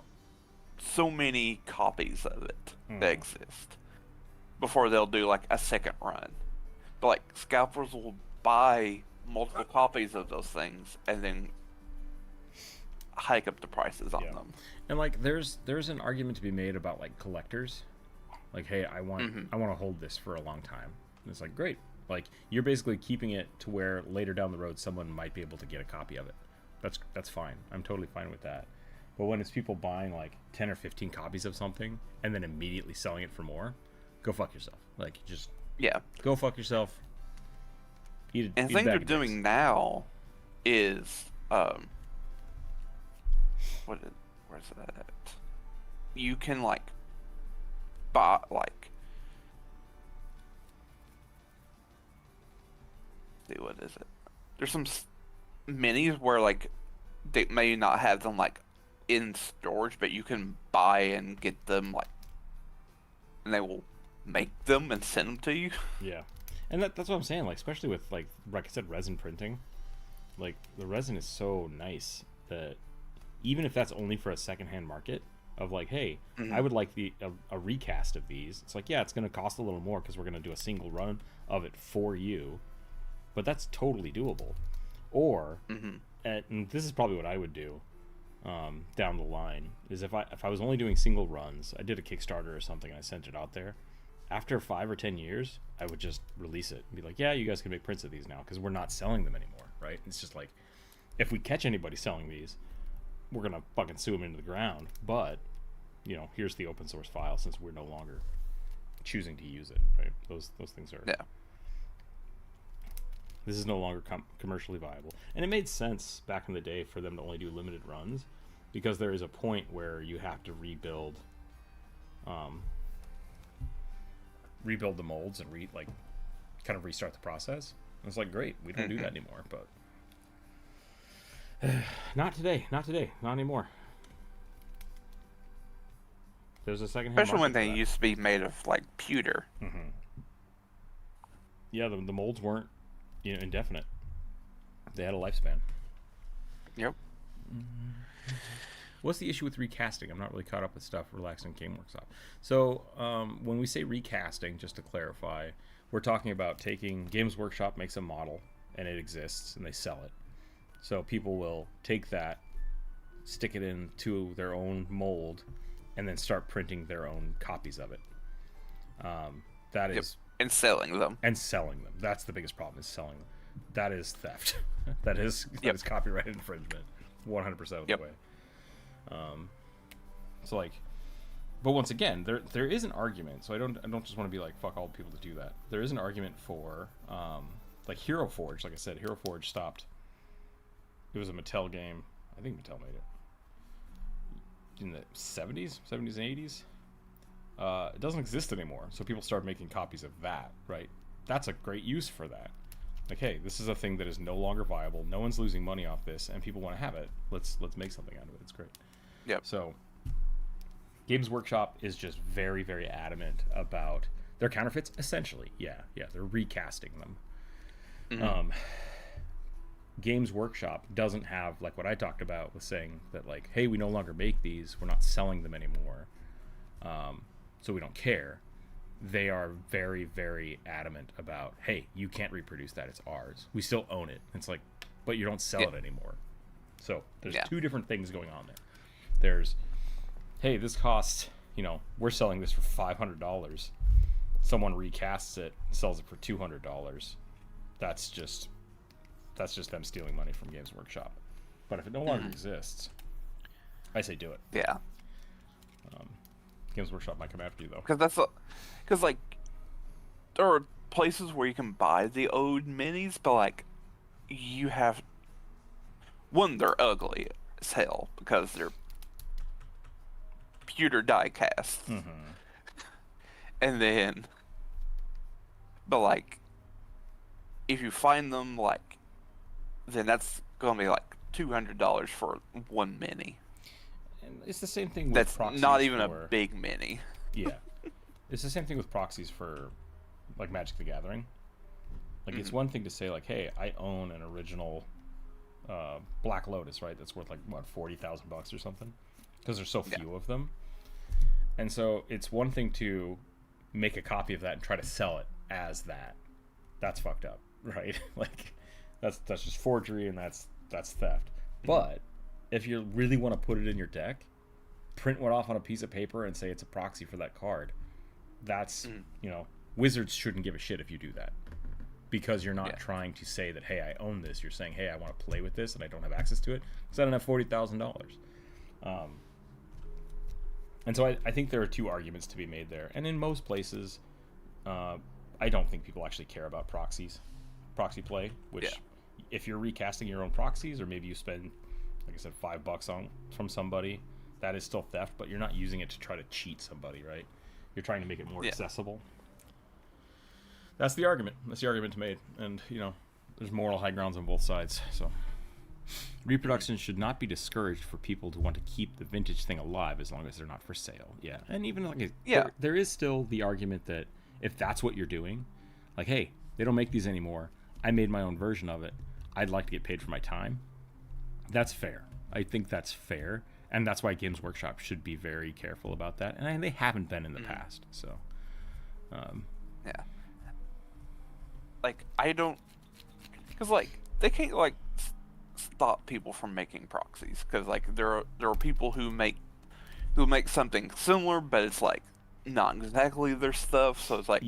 so many copies of it that exist before they'll do like a second run. But like scalpers will buy multiple copies of those things and then hike up the prices on them. And like there's an argument to be made about like collectors. Like, hey, I want to hold this for a long time. And it's like, great. Like you're basically keeping it to where later down the road someone might be able to get a copy of it. That's fine. I'm totally fine with that. But when it's people buying like 10 or 15 copies of something and then immediately selling it for more, go fuck yourself. Like, just go fuck yourself. And the thing they're doing now is where's it at? You can like buy like, see, what is it? There's some minis where like they may not have them like in storage, but you can buy and get them like, and they will make them and send them to you. Yeah, and that's what I'm saying. Like, especially with like I said, resin printing. Like the resin is so nice that even if that's only for a secondhand market of like, hey, I would like a recast of these. It's like, yeah, it's going to cost a little more because we're going to do a single run of it for you, but that's totally doable. Or, and this is probably what I would do. Down the line is if I was only doing single runs, I did a Kickstarter or something and I sent it out there, after 5 or 10 years I would just release it and be like, yeah, you guys can make prints of these now because we're not selling them anymore, right? It's just like, if we catch anybody selling these, we're gonna fucking sue them into the ground, but you know, here's the open source file since we're no longer choosing to use it, right? Those things are, this is no longer commercially viable. And it made sense back in the day for them to only do limited runs because there is a point where you have to rebuild the molds and kind of restart the process. And it's like, great, we don't do that anymore, but not today, not anymore. There's a second hand, especially when they used to be made of like pewter. Yeah, the molds weren't, you know, indefinite. They had a lifespan. Yep. What's the issue with recasting? I'm not really caught up with stuff relaxing Game Workshop. So when we say recasting, just to clarify, we're talking about taking Games Workshop makes a model and it exists and they sell it. So people will take that, stick it into their own mold, and then start printing their own copies of it. That is. And selling them. That's the biggest problem, is selling them. That is theft. that is copyright infringement. 100% of the way. So like, but once again, there is an argument. So I don't just want to be like, fuck all people to do that. There is an argument for like Hero Forge. Like I said, Hero Forge stopped. It was a Mattel game. I think Mattel made it in the 70s and 80s. It doesn't exist anymore, so people start making copies of that, right? That's a great use for that. Like, hey, this is a thing that is no longer viable. No one's losing money off this, and people want to have it. Let's make something out of it. It's great. Yep. So, Games Workshop is just very, very adamant about their counterfeits. Essentially, yeah, they're recasting them. Games Workshop doesn't have like what I talked about with saying that like, hey, we no longer make these. We're not selling them anymore. So we don't care. They are very, very adamant about, hey, you can't reproduce that. It's ours. We still own it. It's like, but you don't sell it anymore. So there's two different things going on there. There's, hey, this costs, we're selling this for $500. Someone recasts it, sells it for $200. That's just them stealing money from Games Workshop. But if it no longer exists, I say do it. Yeah. Games Workshop might come after you though. Because like there are places where you can buy the old minis, but like you have they're ugly as hell because they're pewter die cast. And then, but like if you find them, like then that's gonna be like $200 for one mini. And it's the same thing with that's proxies not even for, a big mini. Yeah. It's the same thing with proxies for like Magic the Gathering. Like it's one thing to say like, hey, I own an original Black Lotus, right? That's worth like what, $40,000 or something, because there's so few of them. And so it's one thing to make a copy of that and try to sell it as that. That's fucked up, right? Like that's just forgery, and that's theft. But if you really want to put it in your deck, print one off on a piece of paper and say it's a proxy for that card. That's Wizards shouldn't give a shit if you do that, because you're not trying to say that, hey, I own this. You're saying, hey, I want to play with this and I don't have access to it because I don't have $40,000. And so I think there are two arguments to be made there. And in most places, I don't think people actually care about proxy play, which if you're recasting your own proxies, or maybe you spend, like I said, $5 from somebody, that is still theft, but you're not using it to try to cheat somebody, right? You're trying to make it more accessible. That's the argument. That's the argument made. And, there's moral high grounds on both sides. So reproduction should not be discouraged for people to want to keep the vintage thing alive as long as they're not for sale. Yeah. And even like there is still the argument that if that's what you're doing, like, hey, they don't make these anymore. I made my own version of it. I'd like to get paid for my time. That's fair. I think that's fair. And that's why Games Workshop should be very careful about that. And they haven't been in the past. So, yeah. Like, I don't... Because, like, they can't, like, stop people from making proxies. Because, like, there are people who make something similar, but it's, like, not exactly their stuff. So it's, like,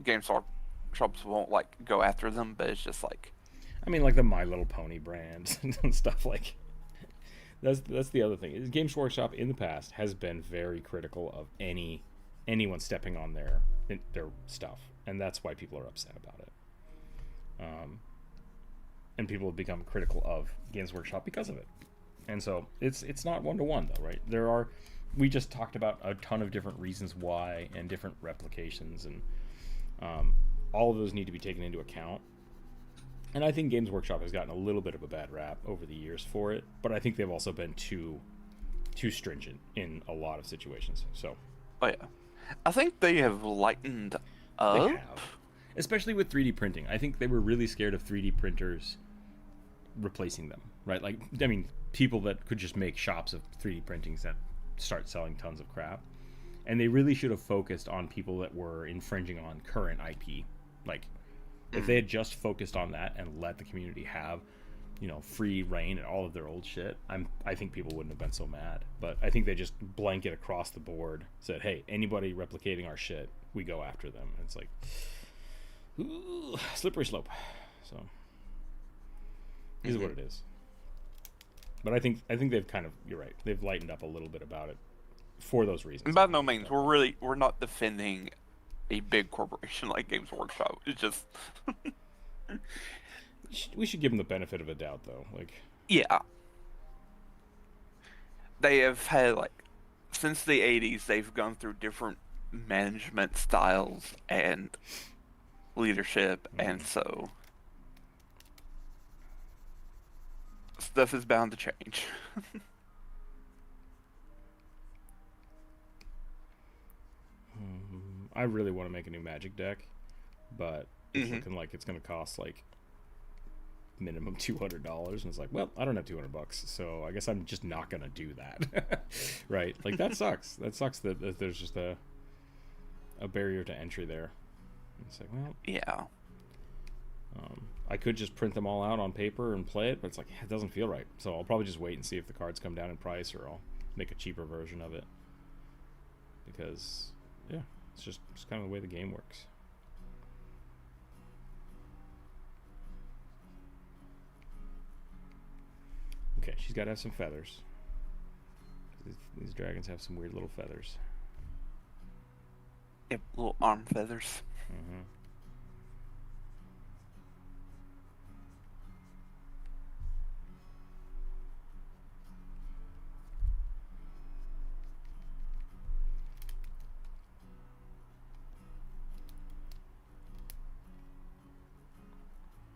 Games Workshops won't, like, go after them. But it's just, like... I mean, like the My Little Pony brand and stuff like... That's the other thing. Games Workshop in the past has been very critical of anyone stepping on their stuff, and that's why people are upset about it. And people have become critical of Games Workshop because of it. And so it's not one-to-one though, right? We just talked about a ton of different reasons why and different replications, and all of those need to be taken into account. And I think Games Workshop has gotten a little bit of a bad rap over the years for it, but I think they've also been too stringent in a lot of situations. So, I think they have lightened up. They have, especially with 3D printing. I think they were really scared of 3D printers replacing them, right? Like, I mean, people that could just make shops of 3D printings that start selling tons of crap, and they really should have focused on people that were infringing on current IP, like. If they had just focused on that and let the community have, free reign and all of their old shit, I think people wouldn't have been so mad. But I think they just blanket across the board said, hey, anybody replicating our shit, we go after them. And it's like, ooh, slippery slope. So, is what it is. But I think they've kind of, you're right, they've lightened up a little bit about it for those reasons. And by no means, we're not defending a big corporation like Games Workshop. It's just we should give them the benefit of a doubt, though. Like, yeah, they have had, like, since the 80s, they've gone through different management styles and leadership, and so stuff is bound to change. I really want to make a new Magic deck, but it's looking like it's going to cost like minimum $200, and it's like, well, I don't have $200, so I guess I'm just not going to do that. Right? Like, that sucks. That sucks that there's just a barrier to entry there. It's like, well, yeah. I could just print them all out on paper and play it, but it's like, it doesn't feel right. So I'll probably just wait and see if the cards come down in price, or I'll make a cheaper version of it. because yeah, it's just kind of the way the game works. Okay, she's got to have some feathers. These dragons have some weird little feathers. Yep, little arm feathers. Mm-hmm.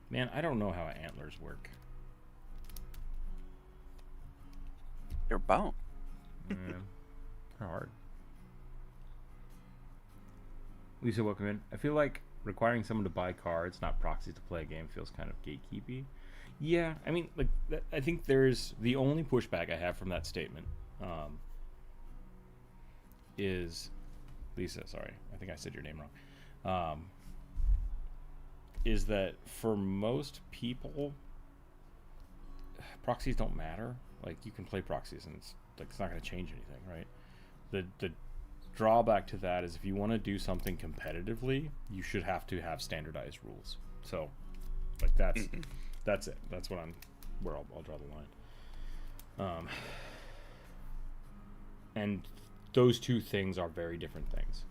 Man, I don't know how antlers work. They're bone. Yeah, they're hard. Lisa, welcome in. I feel like requiring someone to buy cards, not proxies, to play a game feels kind of gatekeepy. Yeah, I mean, like, I think there's the only pushback I have from that statement is Lisa. Sorry, I think I said your name wrong. Is that for most people, proxies don't matter. Like, you can play proxies and it's not going to change anything, right? The drawback to that is if you want to do something competitively, you should have to have standardized rules. So, like, that's it. That's where I'll draw the line. And those two things are very different things.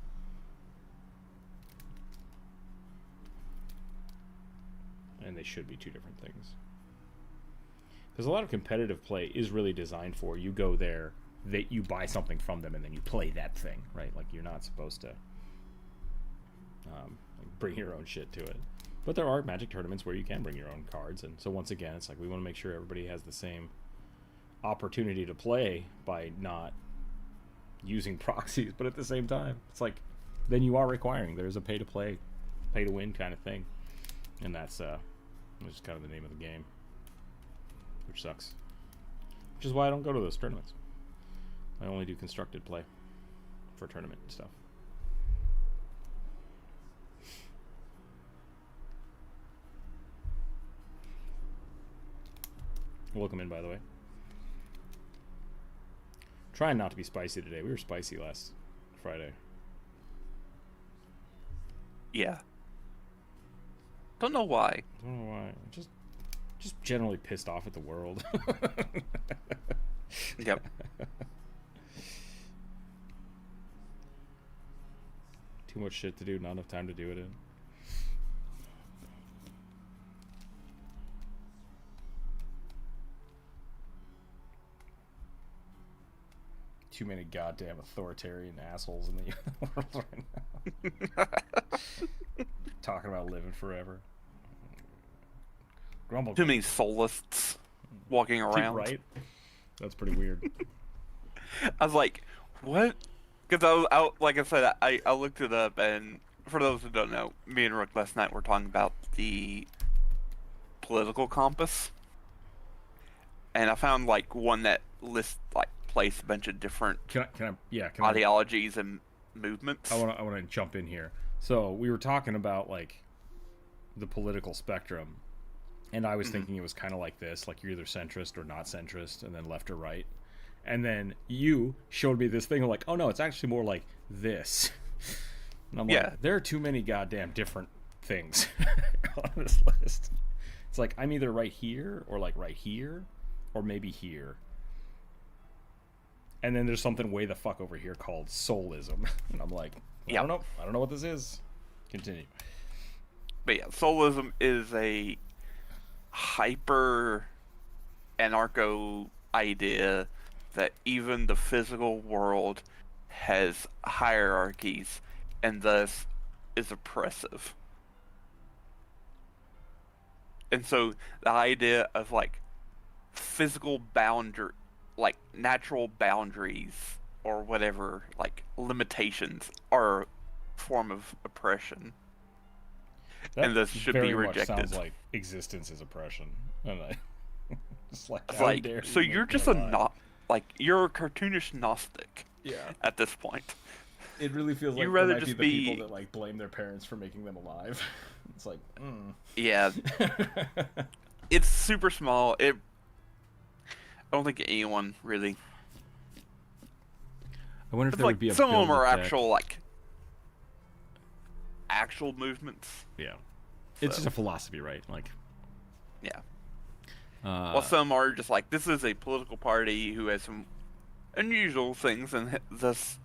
And they should be two different things. Because a lot of competitive play is really designed for you go there, that you buy something from them, and then you play that thing, right? Like, you're not supposed to bring your own shit to it. But there are Magic tournaments where you can bring your own cards, and so once again, it's like we want to make sure everybody has the same opportunity to play by not using proxies, but at the same time, it's like then you are requiring there's a pay to play, pay to win kind of thing, and that's just kind of the name of the game. Which sucks. Which is why I don't go to those tournaments. I only do constructed play for tournament and stuff. Welcome in, by the way. Trying not to be spicy today. We were spicy last Friday. Yeah. Don't know why. Don't know why. Just generally pissed off at the world. Yep. Too much shit to do, not enough time to do it in. Too many goddamn authoritarian assholes in the world right now. Talking about living forever. Grumble. Too many soulists walking around. Right? That's pretty weird. I was like, what? Because I was out, like I said, I looked it up, and for those who don't know, me and Rook last night were talking about the political compass, and I found like one that lists like place a bunch of different ideologies and movements. I want to jump in here. So we were talking about like the political spectrum. And I was thinking it was kind of like this, like you're either centrist or not centrist, and then left or right. And then you showed me this thing, like, oh no, it's actually more like this. And I'm like, there are too many goddamn different things on this list. It's like, I'm either right here, or like right here, or maybe here. And then there's something way the fuck over here called soulism. And I'm like, I don't know what this is. Continue. But yeah, soulism is a hyper anarcho idea that even the physical world has hierarchies and thus is oppressive. And so the idea of like physical boundary, like natural boundaries or whatever, like limitations, are a form of oppression. That and this should be rejected. Sounds like existence is oppression, and just like, it's like, so you're just you're a cartoonish Gnostic. Yeah. At this point, it really feels like you rather might just be the people that like blame their parents for making them alive. It's like, yeah, it's super small. I don't think anyone really. I wonder if It's there like would be a some of them build are deck. actual movements. Yeah. So, It's just a philosophy, right? Like, yeah. Well, some are just like, this is a political party who has some unusual things and thus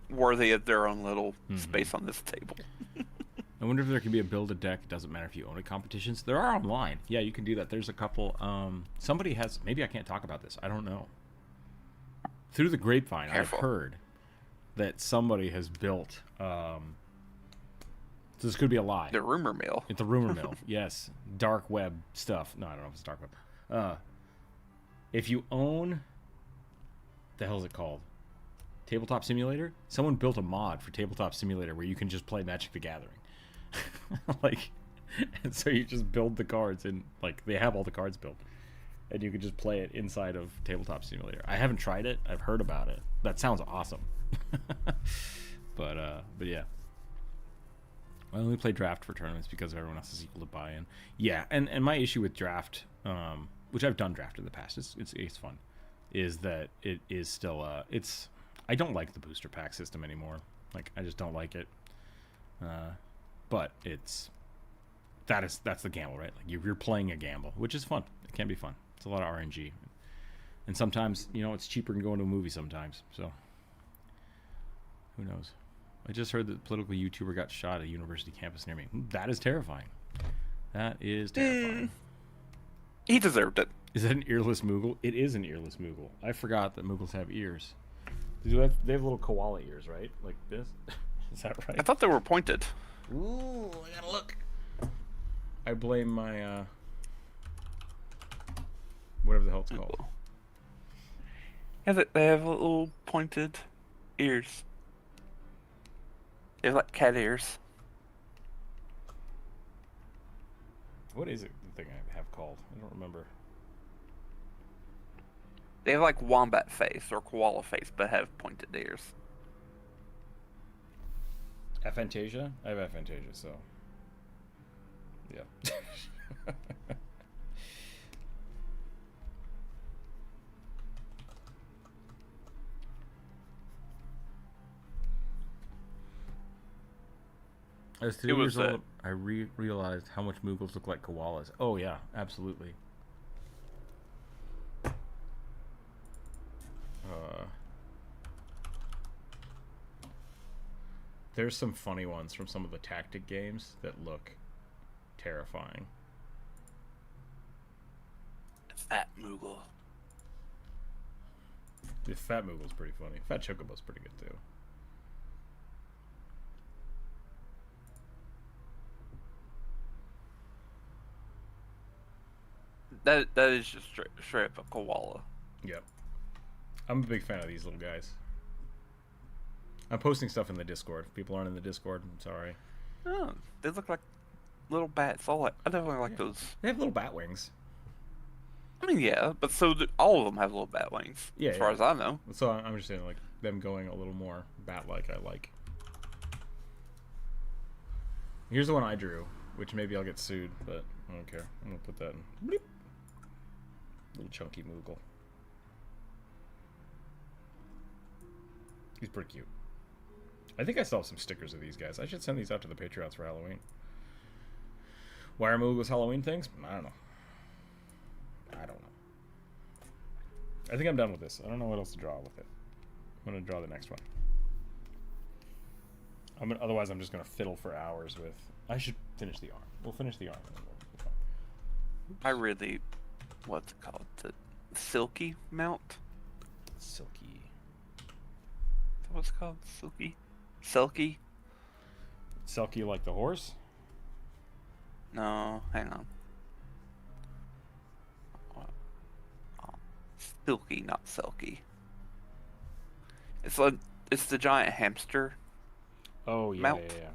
worthy of their own little space on this table. I wonder if there can be a build a deck. It doesn't matter if you own it competitions. There are online. Yeah, you can do that. There's a couple. Somebody has. Maybe I can't talk about this. I don't know. Through the grapevine, Careful. I've heard that somebody has built. So this could be a lie. The rumor mill. It's a rumor mill. Yes, dark web stuff. No, I don't know if it's dark web. If you own, the hell is it called? Tabletop Simulator. Someone built a mod for Tabletop Simulator where you can just play Magic the Gathering. Like, and so you just build the cards and like they have all the cards built, and you can just play it inside of Tabletop Simulator. I haven't tried it. I've heard about it. That sounds awesome. But yeah. I only play draft for tournaments because everyone else is equal to buy-in. Yeah, and my issue with draft, which I've done draft in the past, it's fun, is that it is still I don't like the booster pack system anymore. Like, I just don't like it. But that's the gamble, right? Like you're playing a gamble, which is fun. It can be fun. It's a lot of RNG, and sometimes it's cheaper than going to a movie sometimes. So who knows? I just heard that the political YouTuber got shot at a university campus near me. That is terrifying. That is terrifying. He deserved it. Is that an earless Moogle? It is an earless Moogle. I forgot that Moogles have ears. They have little koala ears, right? Like this. Is that right? I thought they were pointed. Ooh, I gotta look. I blame my whatever the hell it's called. Yeah, they have little pointed ears. They're like cat ears. What is it? The thing I have called? I don't remember. They have like wombat face or koala face, but have pointed ears. Aphantasia? I have aphantasia, so yeah. I was 3 years old. I realized how much Moogles look like koalas. Oh yeah, absolutely. There's some funny ones from some of the tactic games that look terrifying. Fat Moogle. The Fat Moogle's pretty funny. Fat Chocobo's pretty good too. That is just straight up a koala. Yep. I'm a big fan of these little guys. I'm posting stuff in the Discord. If people aren't in the Discord, I'm sorry. Oh, they look like little bats. I definitely like those. They have little bat wings. I mean, yeah, but all of them have little bat wings. Yeah, as far as I know. So I'm just saying, like, them going a little more bat-like, I like. Here's the one I drew, which maybe I'll get sued, but I don't care. I'm gonna put that in. Bleep. Little chunky Moogle. He's pretty cute. I think I still have some stickers of these guys. I should send these out to the Patreons for Halloween. Why are Moogles Halloween things? I don't know. I think I'm done with this. I don't know what else to draw with it. I'm going to draw the next one. Otherwise, I'm just going to fiddle for hours with... I should finish the arm. We'll finish the arm. I really... What's it called? The Silky mount? Silky. Is that what it's called? Silky? Selkie? Selkie like the horse? No, hang on. Silky, not Selkie. It's the giant hamster. Oh yeah, mount. yeah.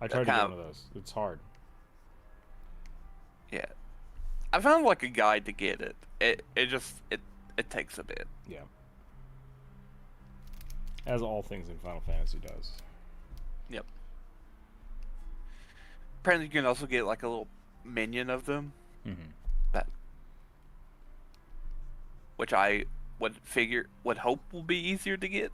I tried to get one of those. It's hard. Yeah, I found like a guide to get it. It takes a bit. Yeah. As all things in Final Fantasy does. Yep. Apparently, you can also get like a little minion of them. Mm-hmm. Which I would hope will be easier to get.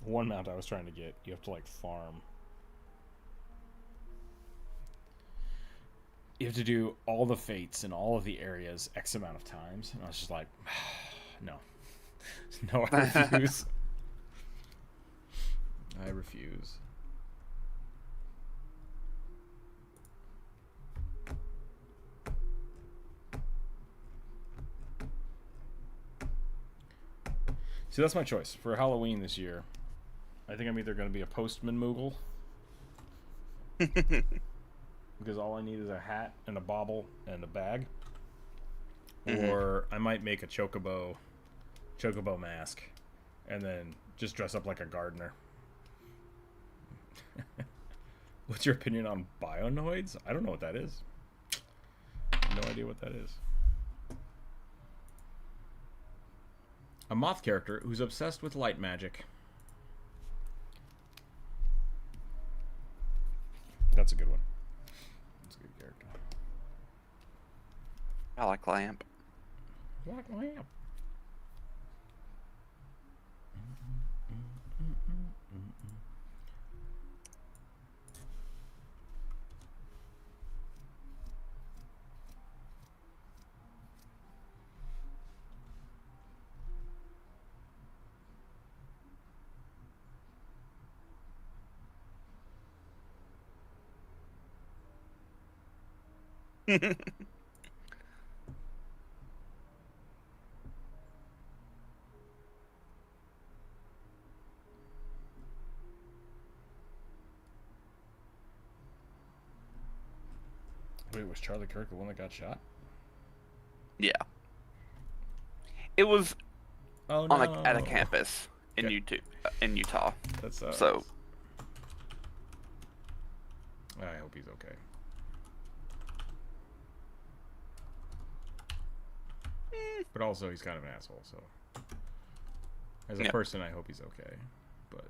One mount I was trying to get, you have to like farm. You have to do all the fates in all of the areas X amount of times, and I was just like, no, no, I refuse. I refuse. See, that's my choice for Halloween this year. I think I'm either going to be a postman Moogle, because all I need is a hat and a bauble and a bag, or I might make a chocobo mask, and then just dress up like a gardener. What's your opinion on bionoids? I don't know what that is. No idea what that is. A moth character who's obsessed with light magic. That's a good one. That's a good character. I like Lamp. I like Lamp. Wait, was Charlie Kirk the one that got shot? Yeah. It was Oh on no! at a campus in Okay. Utah. That's So I hope he's okay. But also, he's kind of an asshole. So, as a person, I hope he's okay. But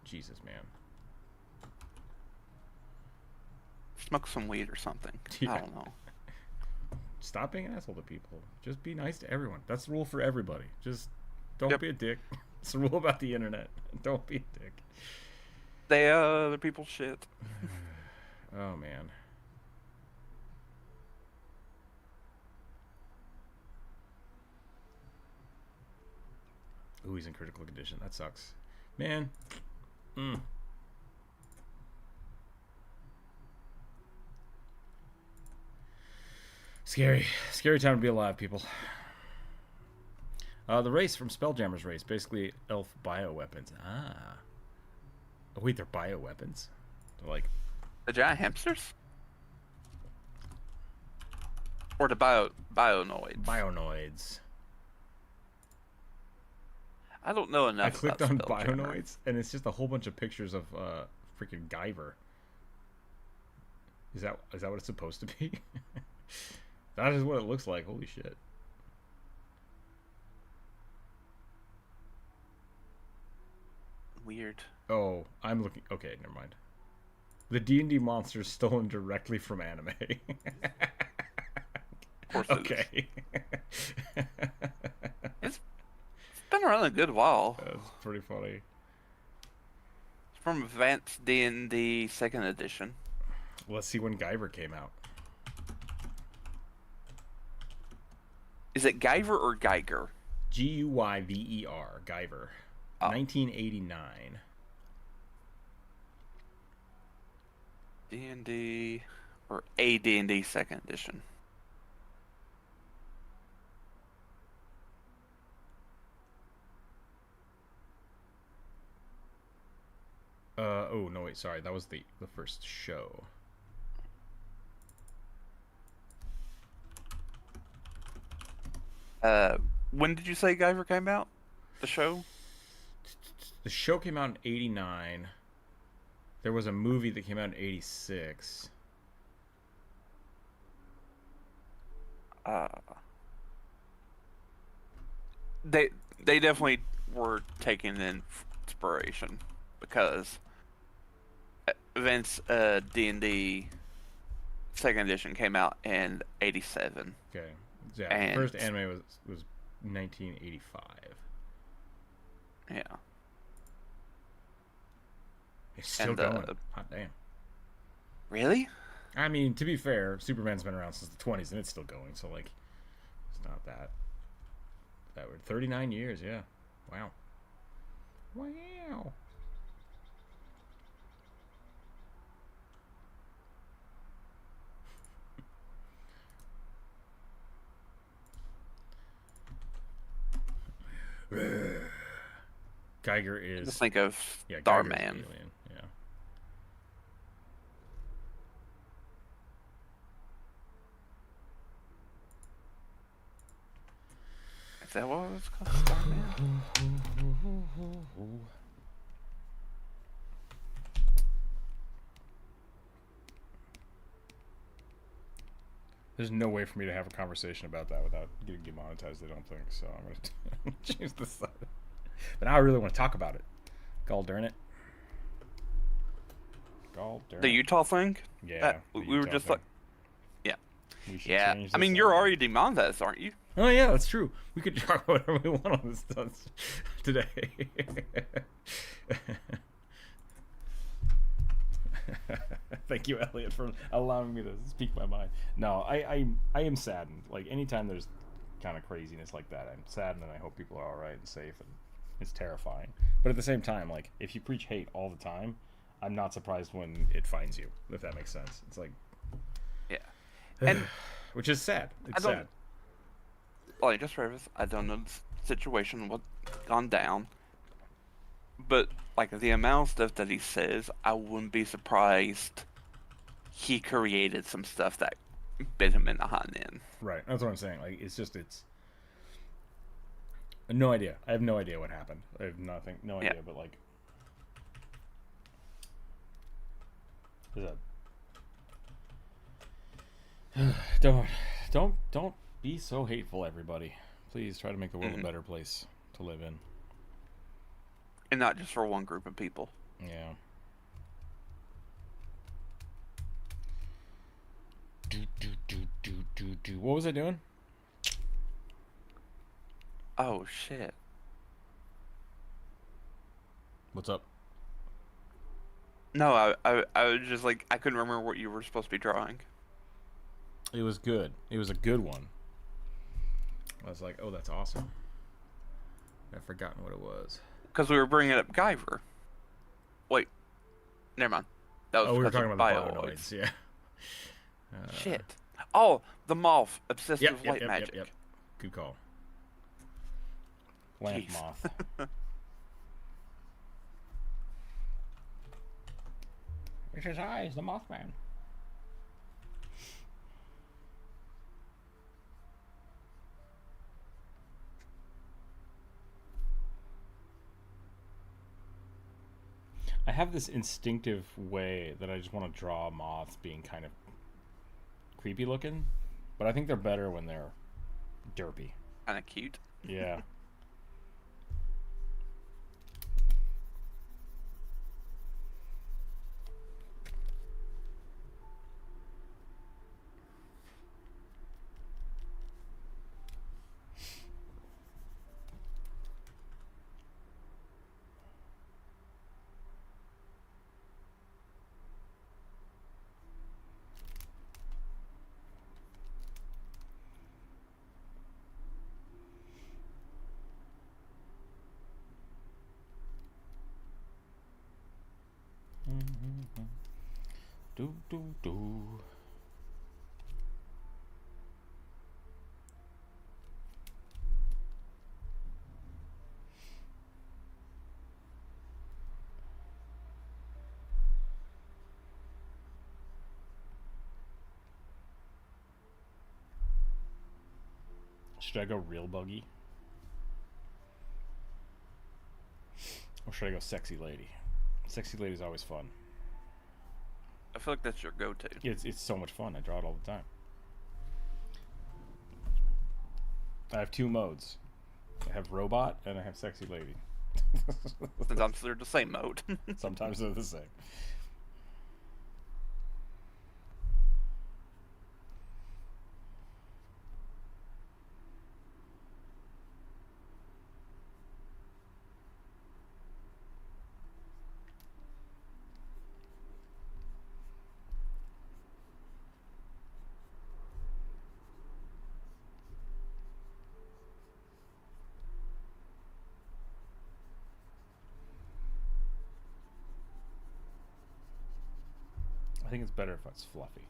Jesus, man. smoke some weed or something. Yeah. I don't know. Stop being an asshole to people. Just be nice to everyone. That's the rule for everybody. Just don't be a dick. It's the rule about the internet. Don't be a dick. They other people's shit. Oh man. Ooh, he's in critical condition. That sucks. Man. Scary. Scary time to be alive, people. The race from Spelljammer's race. Basically, elf bioweapons. Ah. Oh, wait, they're bioweapons? They're like... The giant hamsters? Or the bionoids? Bionoids. I don't know enough. I clicked about on Spelljammer. bionoids, and it's just a whole bunch of pictures of freaking Guyver. Is that what it's supposed to be? That is what it looks like. Holy shit. Weird. Oh, I'm looking... Okay, never mind. The D&D monsters stolen directly from anime. Of course Okay. It's been around a good while. That's pretty funny. It's from Advanced D&D 2nd edition. Let's see when Guyver came out. Is it Guyver or Geiger? Guyver. Guyver. Oh. 1989. D&D or AD&D 2nd edition. Oh no, wait, sorry, that was the first show. When did you say Guyver came out? The show? The show came out in 89. There was a movie that came out in 86. They definitely were taking in inspiration because Vince, D&D second edition came out in '87. Okay. Yeah, the And first anime was 1985. yeah, It's still and going. Hot damn. really, I mean, to be fair, Superman's been around since the 20s and it's still going. So like, it's not that weird. 39 years. Yeah. Wow. Wow. Geiger is just think of Geiger's Starman. an alien. Yeah. Is that what it was called, Starman? There's no way for me to have a conversation about that without getting demonetized. I don't think so. I'm gonna change the side. But now I really want to talk about it. Gall darn it. Gall darn The it. Utah thing? Yeah. We were just like, yeah. We should Yeah. change I mean, this you're up. already demonetized, aren't you? Oh yeah, that's true. We could talk about whatever we want on this stuff today. Thank you, Elliot, for allowing me to speak my mind. No, I am saddened. Like anytime there's kind of craziness like that, I'm saddened, and I hope people are all right and safe. And it's terrifying. But at the same time, like if you preach hate all the time, I'm not surprised when it finds you. If that makes sense. It's like, Yeah. And which is sad. It's I don't- sad. like, just for everything, I don't know the situation, what's gone down. But, like, the amount of stuff that he says, I wouldn't be surprised he created some stuff that bit him in the hind end. Right. That's what I'm saying. Like it's no idea. I have no idea what happened. I have no idea. Yeah. But like, is that don't be so hateful, everybody. Please try to make the world a better place to live in. And not just for one group of people. Yeah. What was I doing? Oh, shit. What's up? No, I was just like, I couldn't remember what you were supposed to be drawing. It was good. It was a good one. I was like, oh, that's awesome. I've forgotten what it was. Because we were bringing up Guyver. Wait. Never mind. That was Oh, we were because talking of about the Bioids. Bioids, yeah. Shit. Oh, the moth obsessed Yep, with yep, light yep, magic. yep. Good call. Lamp Jeez. moth. It's his eyes, the Mothman. I have this instinctive way that I just want to draw moths being kind of creepy looking, but I think they're better when they're derpy. Kind of cute. Yeah. Do do do. Should I go real buggy? Or should I go sexy lady? Sexy lady's always fun. I feel like that's your go-to. It's so much fun. I draw it all the time. I have two modes. I have robot and I have sexy lady. Since I'm they're the same mode. Sometimes they're the same. think it's better if it's fluffy.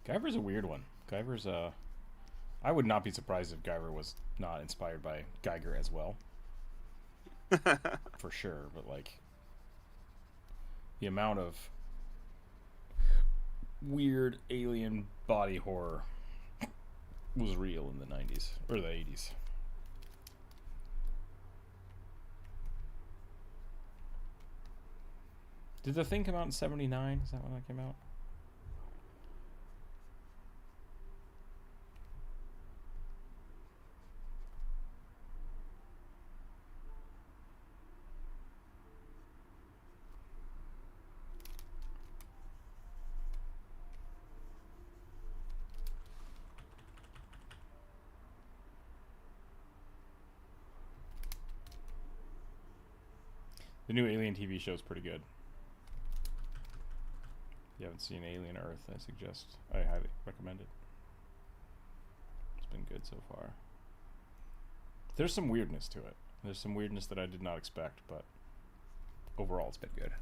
Guyver's a weird one. Guyver's I would not be surprised if Guyver was not inspired by Geiger as well. For sure, but like the amount of weird alien body horror was real in the 90s or the 80s. Did the thing come out in 79? Is that when that came out? The new Alien TV show is pretty good. If you haven't seen Alien Earth, I highly recommend it. It's been good so far. There's some weirdness to it. There's some weirdness that I did not expect, but overall it's been good.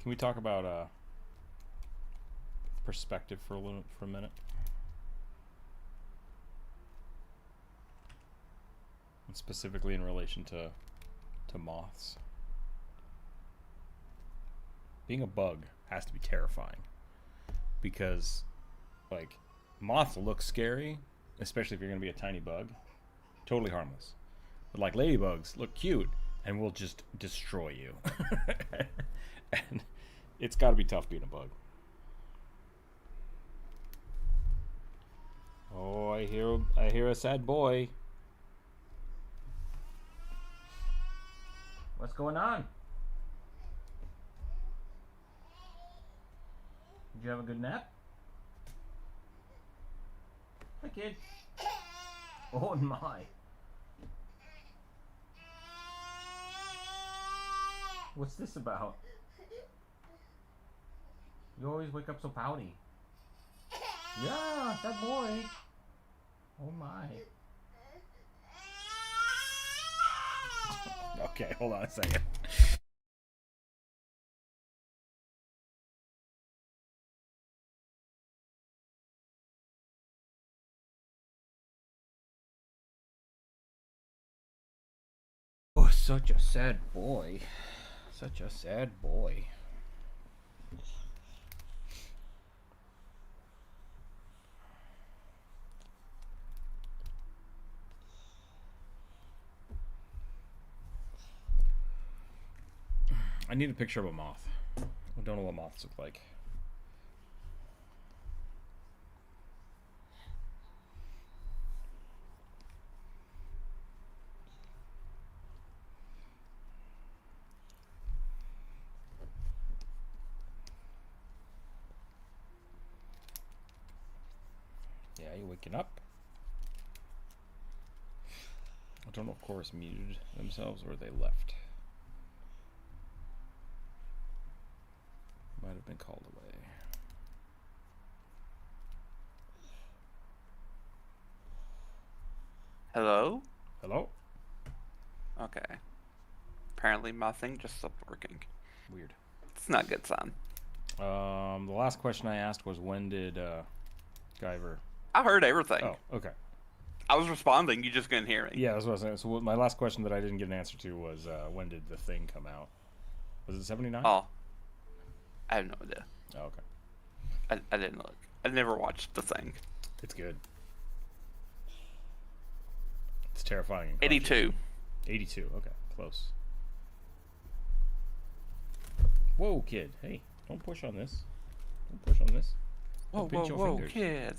Can we talk about perspective for a minute? And specifically in relation to moths. Being a bug has to be terrifying because, like, moths look scary, especially if you're going to be a tiny bug. Totally harmless. But like ladybugs look cute and will just destroy you. And it's got to be tough being a bug. Oh, I hear a sad boy. What's going on? Did you have a good nap? Hi, kid. Oh my. What's this about? You always wake up so pouty. Yeah, that boy. Oh my. Okay, hold on a second. Oh, such a sad boy. Such a sad boy. I need a picture of a moth. I don't know what moths look like. Yeah, you waking up? I don't know if Chorus muted themselves or they left. Might have been called away. Hello? Hello? Okay. Apparently my thing just stopped working. Weird. It's not a good sign. The last question I asked was when did Guyver... I heard everything. Oh, okay. I was responding, you just couldn't hear me. Yeah, that's what I was saying. So my last question that I didn't get an answer to was when did the thing come out? Was it 79? Oh. I have no idea. Oh, okay. I didn't look. I never watched the thing. It's good. It's terrifying. 82. 82, okay. Close. Whoa, kid. Hey, don't push on this. Don't push on this. Whoa, Don't pinch your whoa, fingers. kid.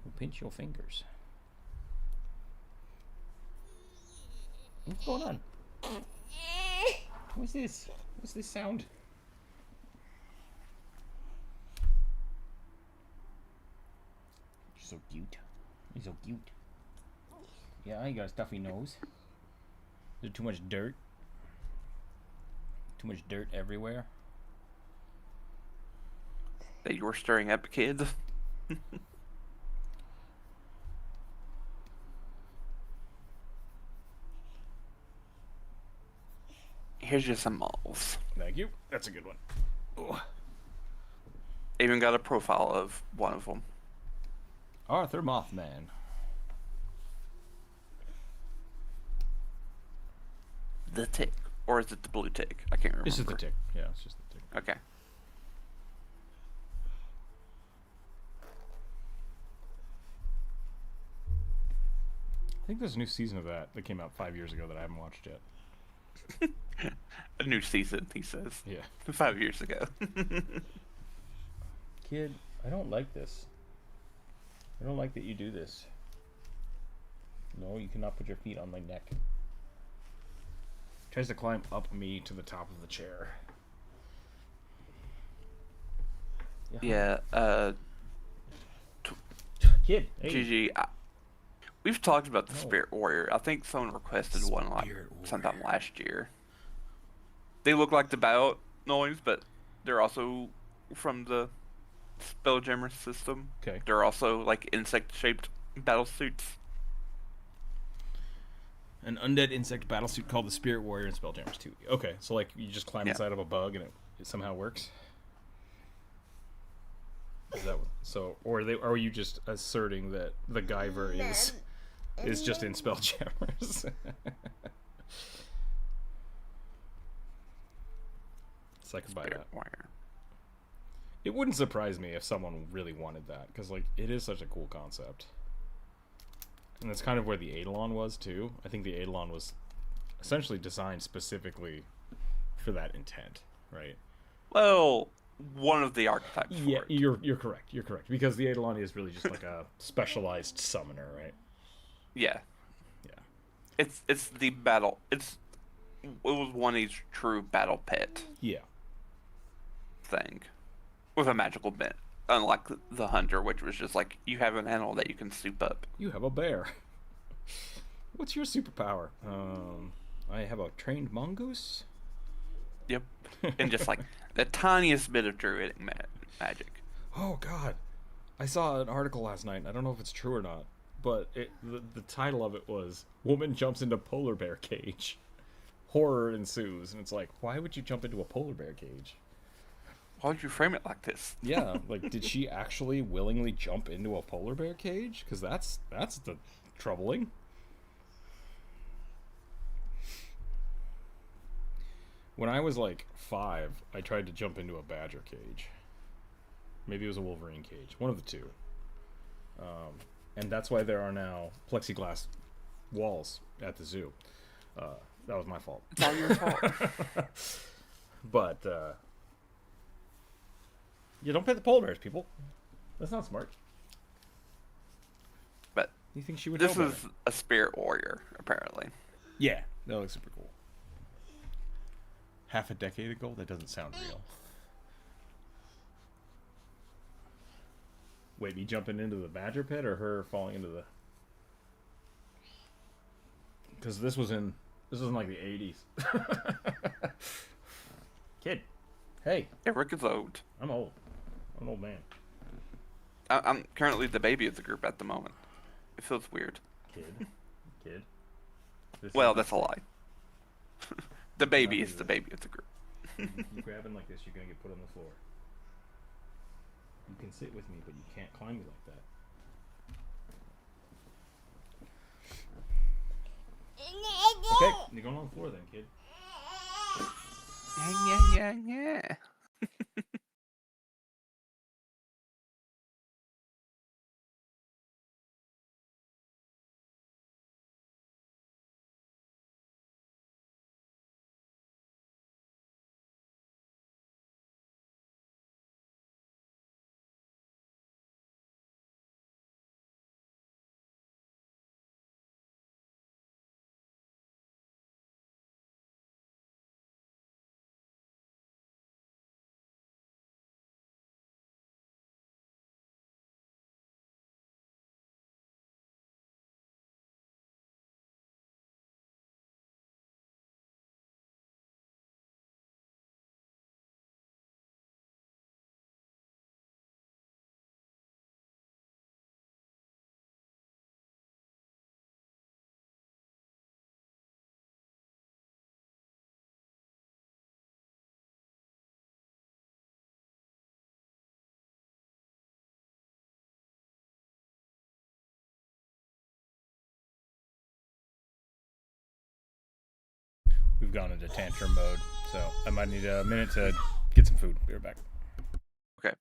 Don't pinch your fingers. What's going on? What's this? What's this sound? You're so cute. You're so cute. Yeah, you got a stuffy nose. Is there too much dirt? Too much dirt everywhere? That you were stirring up, kids. Here's just some malls. Thank you. That's a good one. Ooh. Even got a profile of one of them. Arthur Mothman. The tick. Or is it the blue tick? I can't remember. This is the tick. Yeah, it's just the tick. Okay. I think there's a new season of that came out 5 years ago that I haven't watched yet. A new season, he says. Yeah. 5 years ago. Kid, I don't like this. I don't like that you do this. No, you cannot put your feet on my neck. Tries to climb up me to the top of the chair. Yeah, Kid, hey. GG. We've talked about the Spirit Warrior. I think someone requested one like sometime last year. They look like the battle noise, but they're also from the Spelljammer system. Okay. They're also like insect-shaped battle suits. An undead insect battlesuit called the Spirit Warrior in Spelljammers 2. Okay, so like you just climb inside of a bug and it somehow works? Is that so? Or are you just asserting that the Guyver is just in Spelljammers? So I could buy that. Warrior. It wouldn't surprise me if someone really wanted that, because like it is such a cool concept. And that's kind of where the Eidolon was too. I think the Eidolon was essentially designed specifically for that intent, right? Well, one of the archetypes. Yeah, you're correct. You're correct, because the Eidolon is really just like a specialized summoner, right? Yeah. Yeah. It's the battle. It was one each true battle pet. Yeah. Thing, with a magical bent. Unlike the hunter, which was just like, you have an animal that you can soup up. You have a bear. What's your superpower? I have a trained mongoose. Yep. And just like the tiniest bit of druidic magic. Oh God, I saw an article last night. I don't know if it's true or not, but the title of it was "Woman jumps into polar bear cage. Horror ensues." And it's like, why would you jump into a polar bear cage? Why would you frame it like this? Yeah, like, did she actually willingly jump into a polar bear cage? Because that's the troubling. When I was like 5, I tried to jump into a badger cage. Maybe it was a wolverine cage, one of the two. And that's why there are now plexiglass walls at the zoo. That was my fault. It's all your fault. But you don't pet the polar bears, people. That's not smart. But you think she would? This is a Spirit Warrior, apparently. Yeah, that looks super cool. Half a decade ago? That doesn't sound real. Wait, me jumping into the badger pit or her falling into the... Because this was in like the 80s. Kid. Hey. Yeah, Rick is old. I'm old. I'm an old man. I'm currently the baby of the group at the moment. It feels weird. Kid. Well, that's a lie. The baby is the baby of the group. You grabbing like this, you're gonna get put on the floor. You can sit with me, but you can't climb me like that. Okay, you're going on the floor then, kid. Yeah. we've gone into tantrum mode, so I might need a minute to get some food. Be right back. Okay.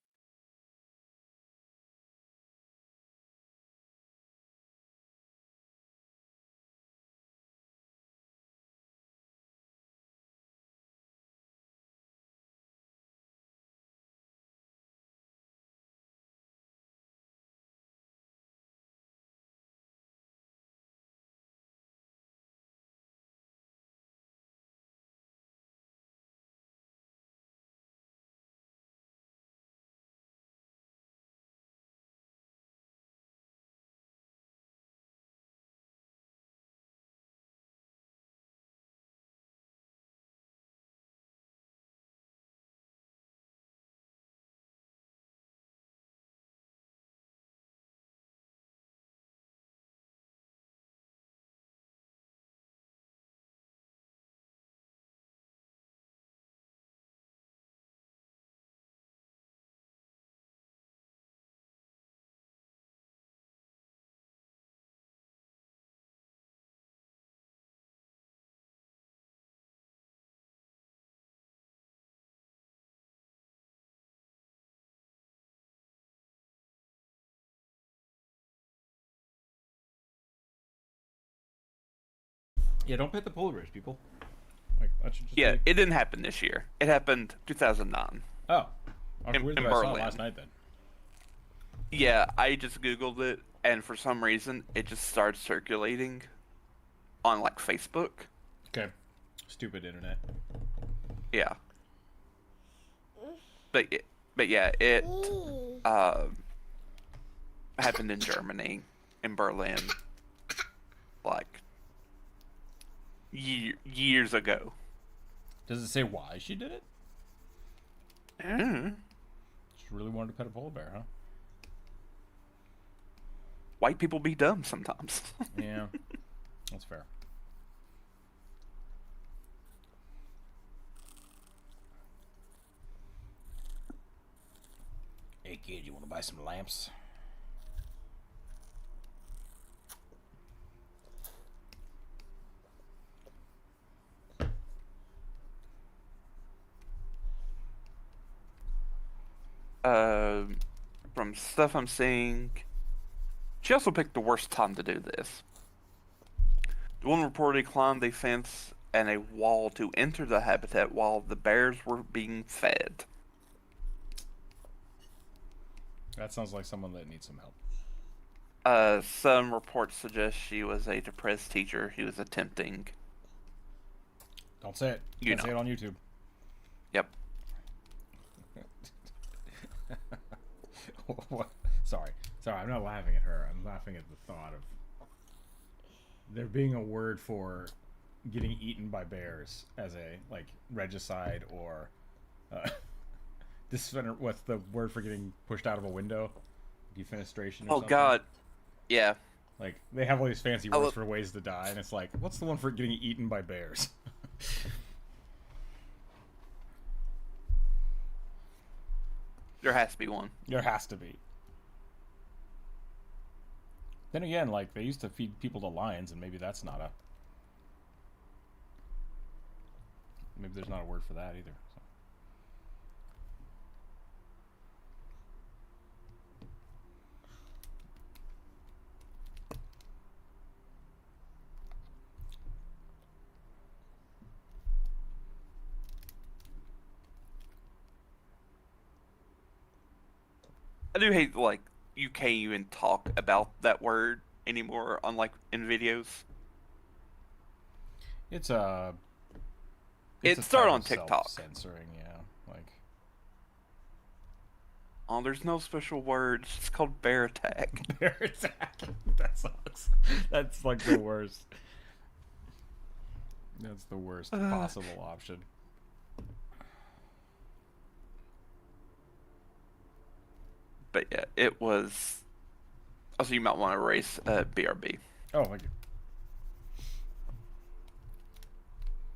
Yeah, don't pit the polar bears, people. Like that should just Yeah, be. it didn't happen this year. It happened 2009 Oh, I was weird in that I saw it Berlin. last night then. Yeah, I just Googled it, and for some reason, it just started circulating on like Facebook. Okay, stupid internet. Yeah, but but yeah, it uh, happened in Germany, in Berlin, like years ago. Does it say why she did it? Mm. She really wanted to pet a polar bear, huh? White people be dumb sometimes. Yeah, that's fair. Hey kid, you want to buy some lamps? From stuff I'm seeing, she also picked the worst time to do this. The woman reportedly climbed a fence and a wall to enter the habitat while the bears were being fed. That sounds like someone that needs some help. Some reports suggest she was a depressed teacher who was attempting. Don't say it. You Can't say it know. on YouTube. Yep. What? Sorry, I'm not laughing at her. I'm laughing at the thought of there being a word for getting eaten by bears as a like regicide or what's the word for getting pushed out of a window? Defenestration or Oh something. God. Yeah. Like they have all these fancy I words look- for ways to die, and it's like, what's the one for getting eaten by bears? There has to be one. There has to be. Then again, like they used to feed people to lions, and maybe that's not a. Maybe there's not a word for that either. So. I do hate like you can't even talk about that word anymore on like in videos. It's a. It started on TikTok. Censoring, yeah, like. Oh, there's no special words. It's called bear attack. Bear attack. That sucks. That's like the worst. That's the worst possible option. But yeah, it was. Also, you might want to erase BRB. Oh, thank you.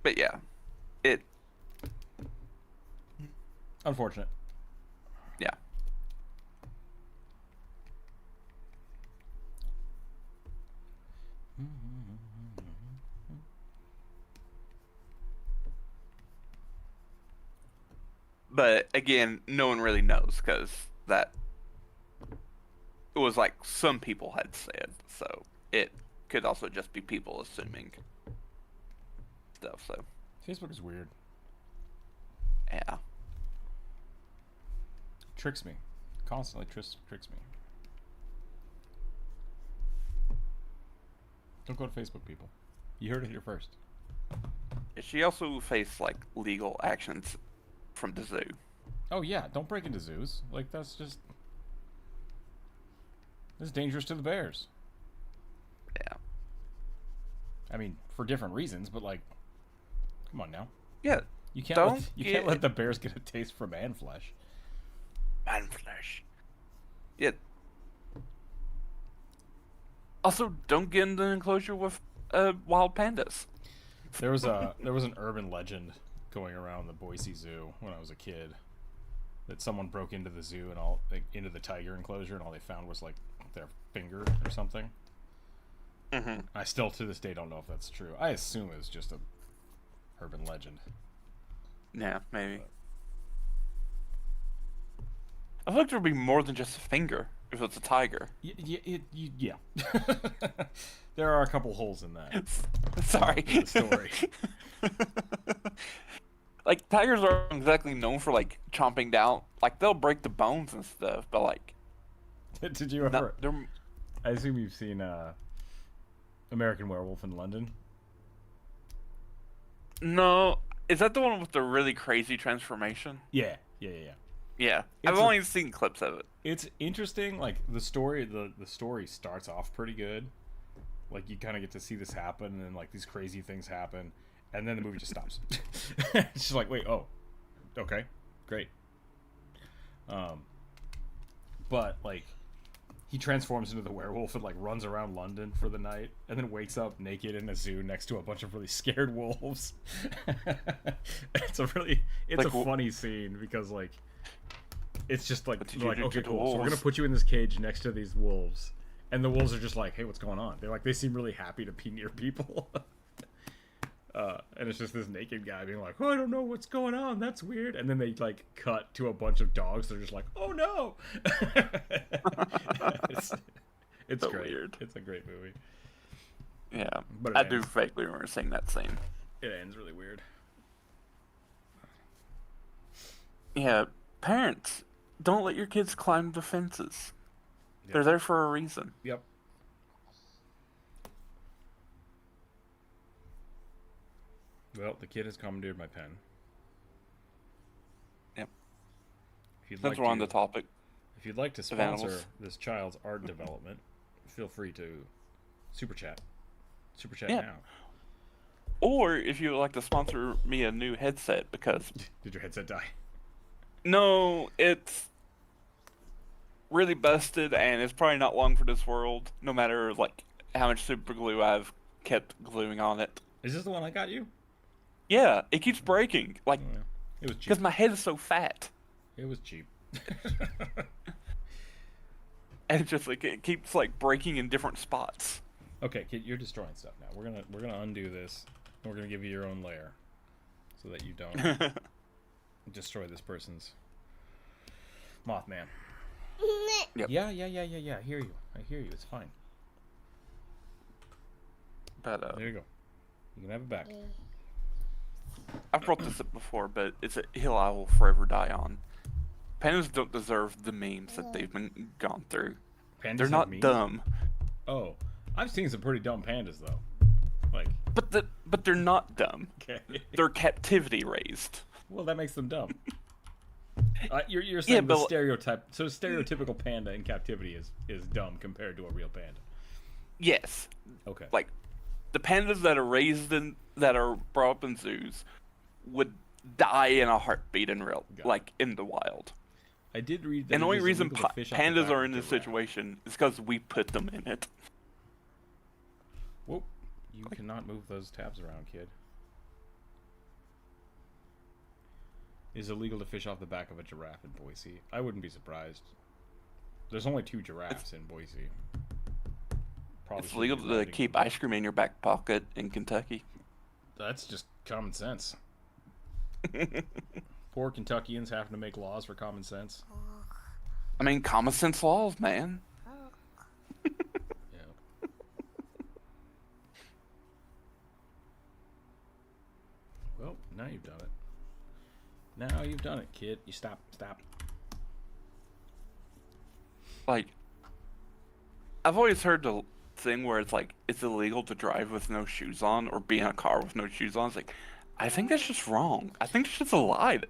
But yeah, it. Unfortunate. Yeah. But again, no one really knows because that it was like some people had said, so it could also just be people assuming stuff. So Facebook is weird. yeah, Tricks me. Constantly tricks me. Don't go to Facebook, people. You heard it here first. she also faced like legal actions from the zoo. Oh yeah, don't break into zoos. Like that's dangerous to the bears. Yeah, I mean, for different reasons, but like, come on now. yeah. You can't let the bears get a taste for man flesh. Man flesh. Yeah. Also, don't get in the enclosure with wild pandas. There was an urban legend going around the Boise Zoo when I was a kid that someone broke into the zoo and into the tiger enclosure and all they found was like their finger or something. Mm-hmm. I still to this day don't know if that's true. I assume it was just a urban legend. Yeah, maybe. I feel like there would be more than just a finger if it's a tiger. Yeah. There are a couple holes in that. Sorry. The story. Like, tigers aren't exactly known for, like, chomping down. Like, they'll break the bones and stuff, but, like... Did you ever... they're... I assume you've seen American Werewolf in London? No. Is that the one with the really crazy transformation? Yeah. Yeah. I've only seen clips of it. It's interesting. Like the story starts off pretty good. Like you kind of get to see this happen, and then like these crazy things happen, and then the movie just stops. It's just like, wait, oh, okay, great. But like he transforms into the werewolf and like runs around London for the night, and then wakes up naked in a zoo next to a bunch of really scared wolves. It's a funny scene because like. It's just like, okay, cool. So we're gonna put you in this cage next to these wolves, and the wolves are just like, hey, what's going on? They seem really happy to be near people, and it's just this naked guy being like, oh, I don't know what's going on. That's weird. And then they like cut to a bunch of dogs. They're just like, oh no. It's so great. Weird. It's a great movie. Yeah, but I do vaguely remember seeing that scene. It ends really weird. Yeah, parents. Don't let your kids climb the fences. Yep. They're there for a reason. Yep. Well, the kid has commandeered my pen. Yep. Since we're on the topic. If you'd like to sponsor this child's art development, feel free to super chat. Super chat now. Or if you would like to sponsor me a new headset, because... Did your headset die? No, it's really busted, and it's probably not long for this world, no matter, like, how much super glue I've kept gluing on it. Is this the one I got you? Yeah, it keeps breaking. Like, it was cheap. Because my head is so fat. It was cheap. And it's just, like, it keeps, like, breaking in different spots. Okay, kid, you're destroying stuff now. We're gonna undo this, and we're gonna give you your own layer, so that you don't destroy this person's Mothman. Yep. Yeah. I hear you. It's fine. But there you go. You can have it back. I've brought this up before, but it's a hill I will forever die on. Pandas don't deserve the memes that they've been gone through. Pandas They're not dumb. Oh, I've seen some pretty dumb pandas though. Like, but they're not dumb. Okay. They're captivity raised. Well, that makes them dumb. You're saying the stereotype. So stereotypical panda in captivity is dumb compared to a real panda. Yes. Okay. Like the pandas that are brought up in zoos would die in a heartbeat in in the wild. I did read that. And the only reason pandas are in this situation is because we put them in it. Whoop! You cannot move those tabs around, kid. Is illegal to fish off the back of a giraffe in Boise. I wouldn't be surprised. There's only 2 giraffes in Boise. Probably it's legal to keep ice cream in your back pocket in Kentucky. That's just common sense. Poor Kentuckians having to make laws for common sense. I mean, common sense laws, man. Yeah. Well, now you've done it. Now you've done it, kid. You stop. Like, I've always heard the thing where it's like it's illegal to drive with no shoes on or be in a car with no shoes on. It's like, I think that's just wrong. I think it's just a lie that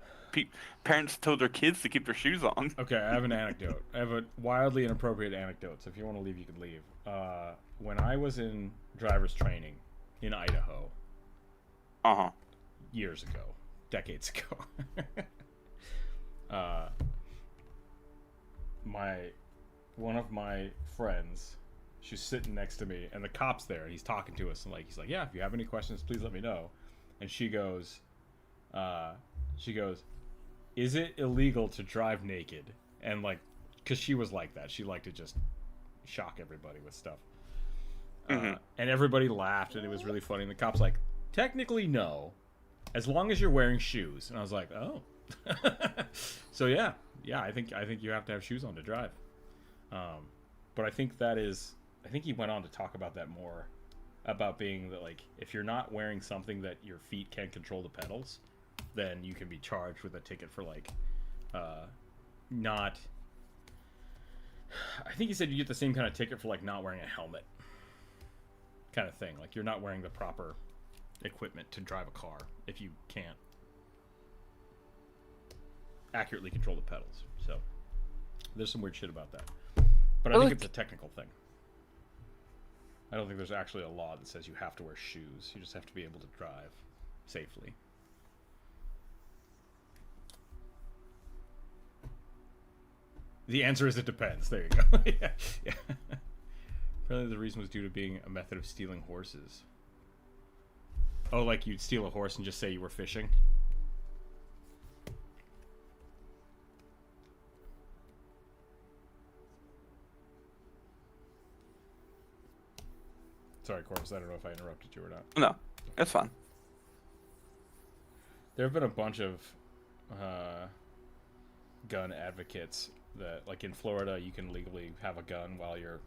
parents told their kids to keep their shoes on. Okay, I have an anecdote. I have a wildly inappropriate anecdote. So if you want to leave, you can leave. When I was in driver's training in Idaho, years ago, decades ago, one of my friends, she's sitting next to me, and the cop's there, and he's talking to us, and he's like, yeah, if you have any questions, please let me know. And she goes, is it illegal to drive naked? And because she was like that, she liked to just shock everybody with stuff. And everybody laughed, and it was really funny. And the cop's like, technically no, as long as you're wearing shoes. And I was like, oh. So yeah, I think you have to have shoes on to drive. But I think he went on to talk about that more, about being that if you're not wearing something that your feet can't control the pedals, then you can be charged with a ticket for not. I think he said you get the same kind of ticket for not wearing a helmet, kind of thing. You're not wearing the proper equipment to drive a car if you can't accurately control the pedals. So there's some weird shit about that. But I think it's a technical thing. I don't think there's actually a law that says you have to wear shoes. You just have to be able to drive safely. The answer is it depends. There you go. Yeah. Apparently the reason was due to being a method of stealing horses. Oh, you'd steal a horse and just say you were fishing? Sorry, Corvus, I don't know if I interrupted you or not. No, that's fine. There have been a bunch of gun advocates that, in Florida, you can legally have a gun while you're...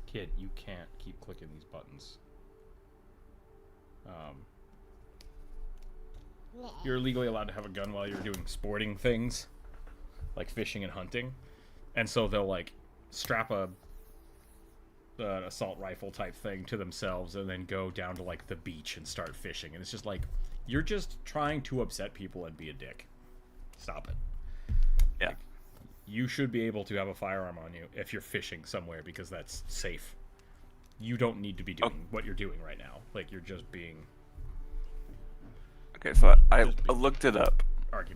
Kid, you can't keep clicking these buttons. You're legally allowed to have a gun while you're doing sporting things, like fishing and hunting. And so they'll, strap an assault rifle type thing to themselves and then go down to the beach and start fishing, and it's just you're just trying to upset people and be a dick. Stop it. Yeah. You should be able to have a firearm on you if you're fishing somewhere because that's safe. You don't need to be doing what you're doing right now. You're just being... Okay, so I looked it up,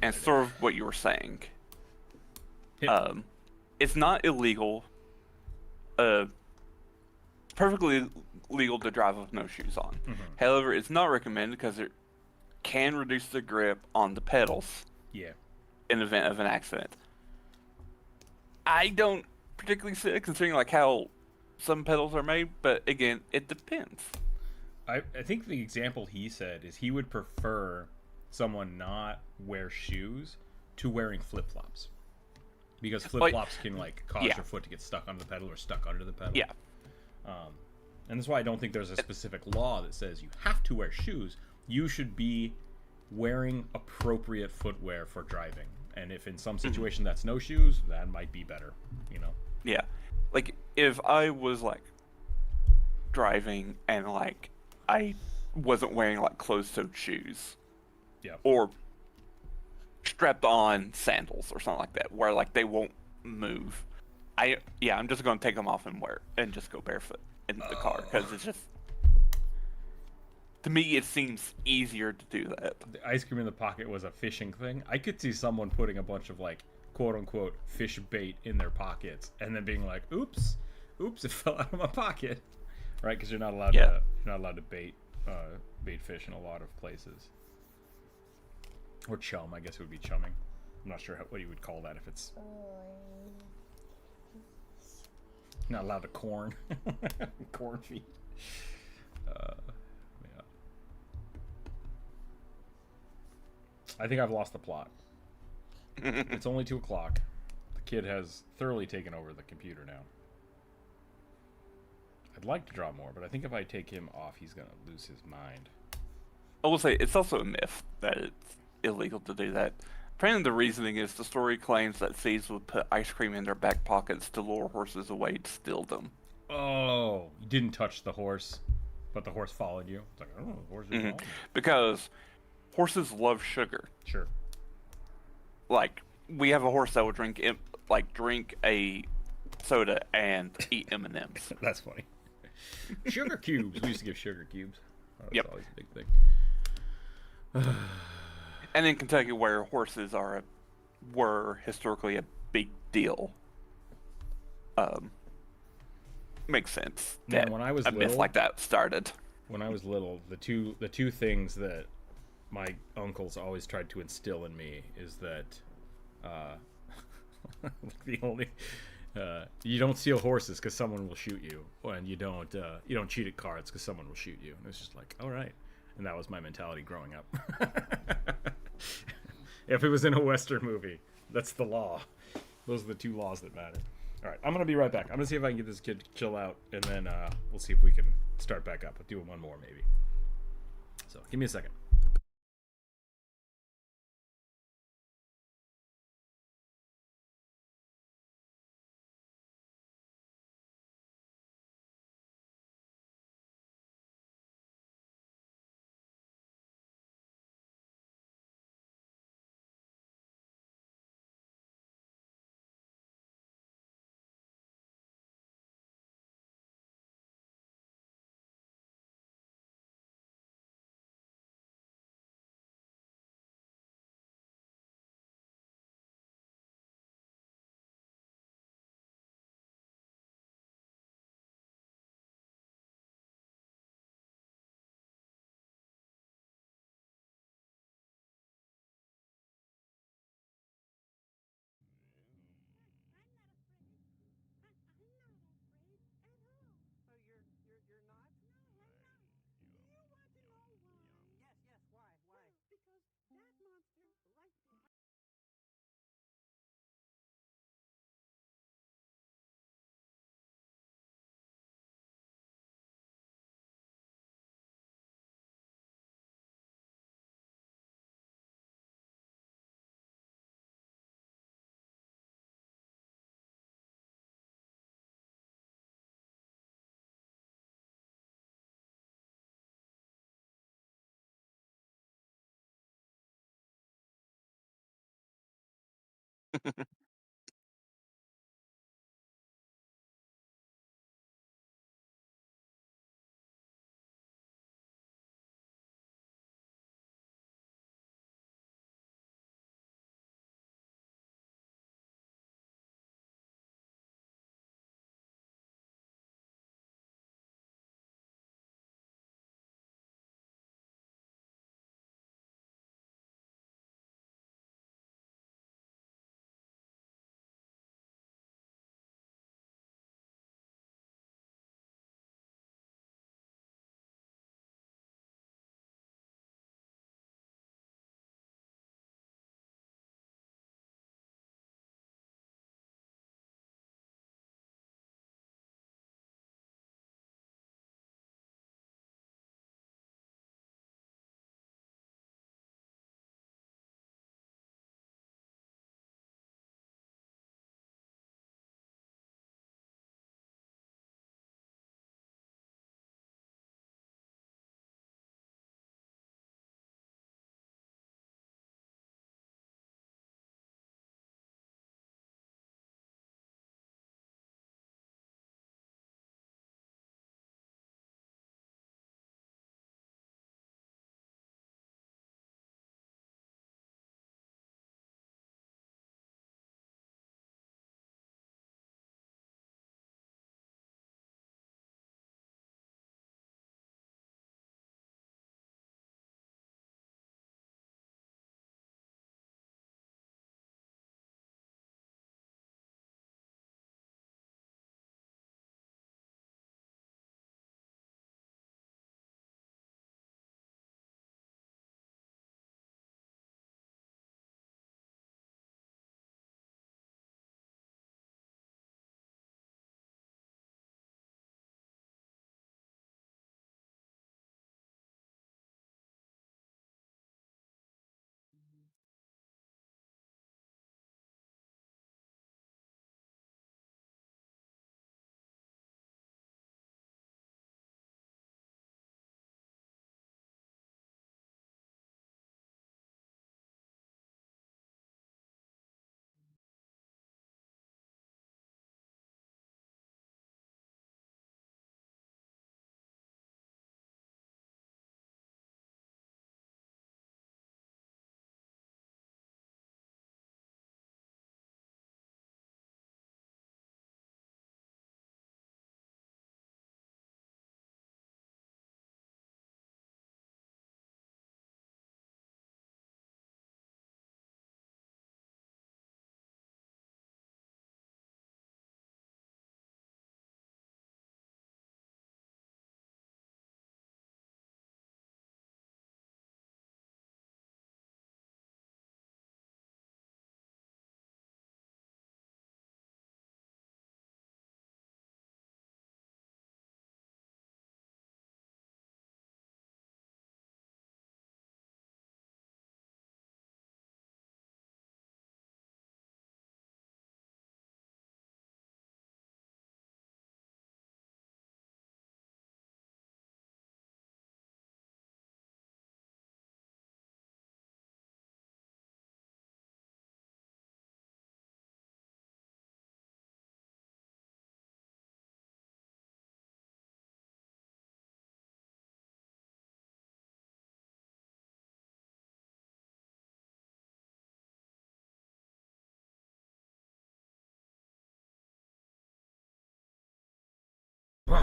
and sort of what you were saying. It's not illegal, perfectly legal to drive with no shoes on. However, it's not recommended because it can reduce the grip on the pedals. Yeah. In the event of an accident. I don't particularly see it considering how some pedals are made, but again, it depends. I think the example he said is he would prefer someone not wear shoes to wearing flip-flops. Because flip-flops can cause your foot to get stuck on the pedal or stuck under the pedal. Yeah. And that's why I don't think there's a specific law that says you have to wear shoes. You should be wearing appropriate footwear for driving. And if in some situation that's no shoes, that might be better, Yeah. If I was, driving and, I wasn't wearing, closed-toed shoes. Yeah. Or strapped on sandals or something like that, where, they won't move. I'm just going to take them off and just go barefoot in the car, because it's just... To me, it seems easier to do that. The ice cream in the pocket was a fishing thing. I could see someone putting a bunch of quote-unquote fish bait in their pockets and then being like, oops, it fell out of my pocket, right? Because you're not allowed to bait fish in a lot of places. Or chum, I guess it would be chumming. I'm not sure what you would call that if it's not allowed to corn feed. I think I've lost the plot. It's only 2 o'clock. The kid has thoroughly taken over the computer now. I'd like to draw more, but I think if I take him off, he's gonna lose his mind. I will say it's also a myth that it's illegal to do that. Apparently, the reasoning is the story claims that thieves would put ice cream in their back pockets to lure horses away to steal them. Oh, you didn't touch the horse, but the horse followed you. It's like, oh, the horse is Hmm. following me. Because horses love sugar. Sure. Like we have a horse that will drink a soda and eat M&Ms. That's funny. Sugar cubes. We used to give sugar cubes. That was Yep. always a big thing. And in Kentucky, where horses were historically a big deal, makes sense Man, that when I was a myth little, like that started. when I was little, the two things that my uncles always tried to instill in me is that the only you don't steal horses because someone will shoot you, and you don't cheat at cards because someone will shoot you. And it was just like, all right, and that was my mentality growing up. If it was in a Western movie, that's the law. Those are the two laws that matter. All right, I'm gonna be right back. I'm gonna see if I can get this kid to chill out, and then we'll see if we can start back up. I'll do one more maybe. So give me a second.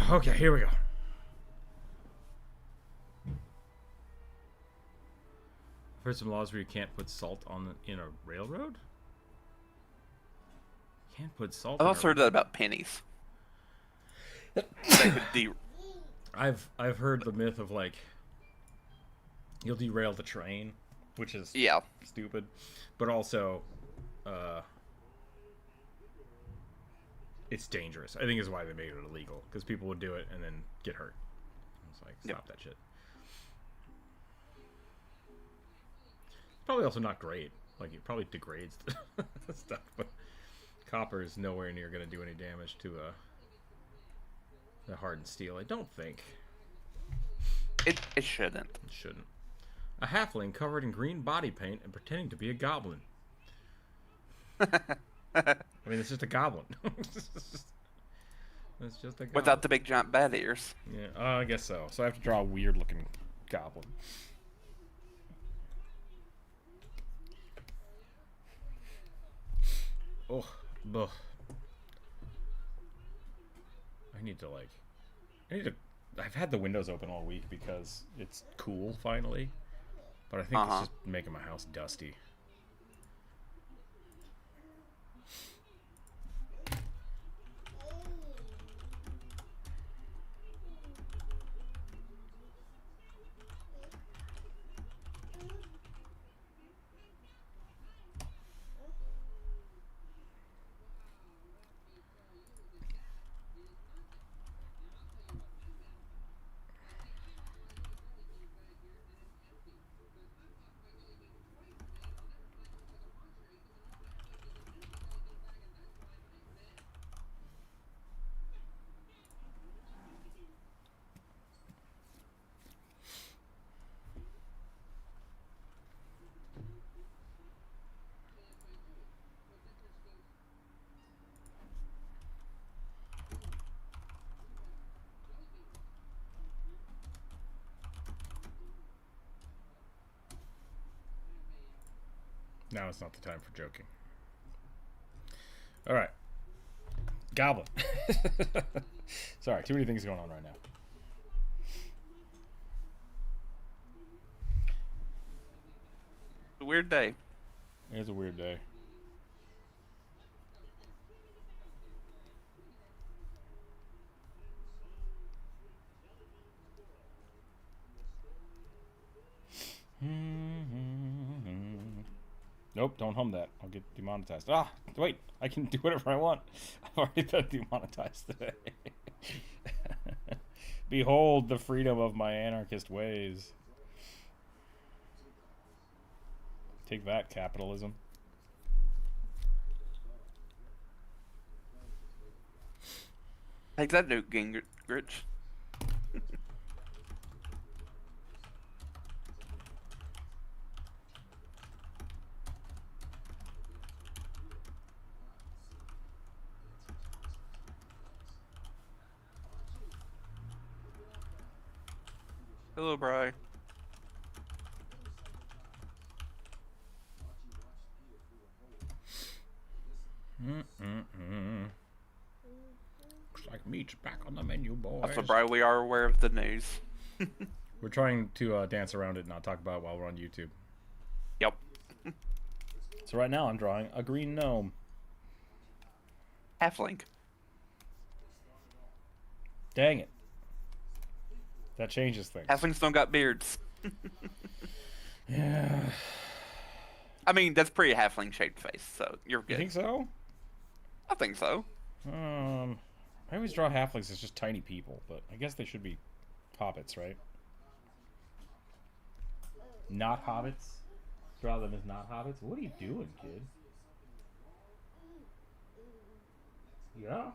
Okay, here we go. I've heard some laws where you can't put salt in a railroad. Can't put salt. I've also heard that about pennies. They could I've heard the myth of like you'll derail the train, which is stupid, but also it's dangerous. I think is why they made it illegal, because people would do it and then get hurt. It's like, stop that shit. It's probably also not great. Like, it probably degrades stuff, but copper is nowhere near going to do any damage to the hardened steel. I don't think. It shouldn't. It shouldn't. A halfling covered in green body paint and pretending to be a goblin. I mean, it's just a goblin. It's just a goblin. Without the big giant bat ears. Yeah, I guess so. So I have to draw a weird looking goblin. Oh, ugh. I've had the windows open all week because it's cool finally. But I think it's just making my house dusty. Now it's not the time for joking. Alright. Goblin. Sorry, too many things going on right now. It's a weird day. It is a weird day. Nope, don't hum that. I'll get demonetized. Ah, wait, I can do whatever I want. I've already been demonetized today. Behold the freedom of my anarchist ways. Take that, capitalism. Take that, Newt Gingrich. Hello, Bri. Looks like meat's back on the menu, boys. Also, Bri, we are aware of the news. We're trying to dance around it and not talk about it while we're on YouTube. Yep. So right now I'm drawing a green gnome. Halfling. Dang it. That changes things. Halflings don't got beards. Yeah. I mean, that's pretty halfling shaped face, so you're good. You think so? I think so. I always draw halflings as just tiny people, but I guess they should be hobbits, right? Not hobbits? Draw them as not hobbits? What are you doing, kid? Yeah?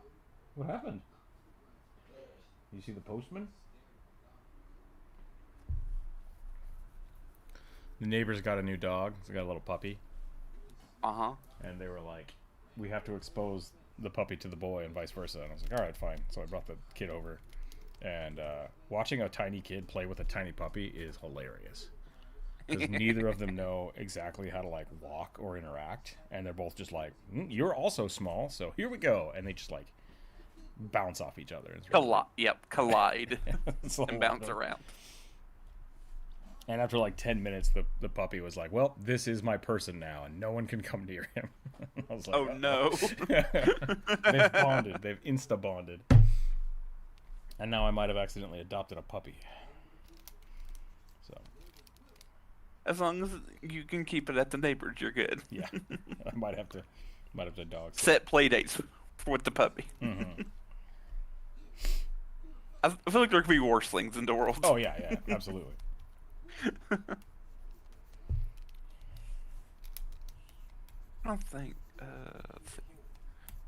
What happened? You see the postman? The neighbors got a new dog. They got a little puppy. Uh-huh. And they were like, we have to expose the puppy to the boy and vice versa. And I was like, all right, fine. So I brought the kid over. And watching a tiny kid play with a tiny puppy is hilarious. Because neither of them know exactly how to, like, walk or interact. And they're both just like, you're also small, so here we go. And they just, like, bounce off each other. It's really collide it's a and lot bounce of- around. And after like 10 minutes, the puppy was like, "Well, this is my person now, and no one can come near him." I was like, Oh no. They've bonded. They've insta bonded. And now I might have accidentally adopted a puppy. So As long as you can keep it at the neighbors, you're good. yeah, I might have to dog sit. Set play dates with the puppy. Mm-hmm. I feel like there could be worse things in the world. Oh yeah, absolutely. I don't think. Let's see.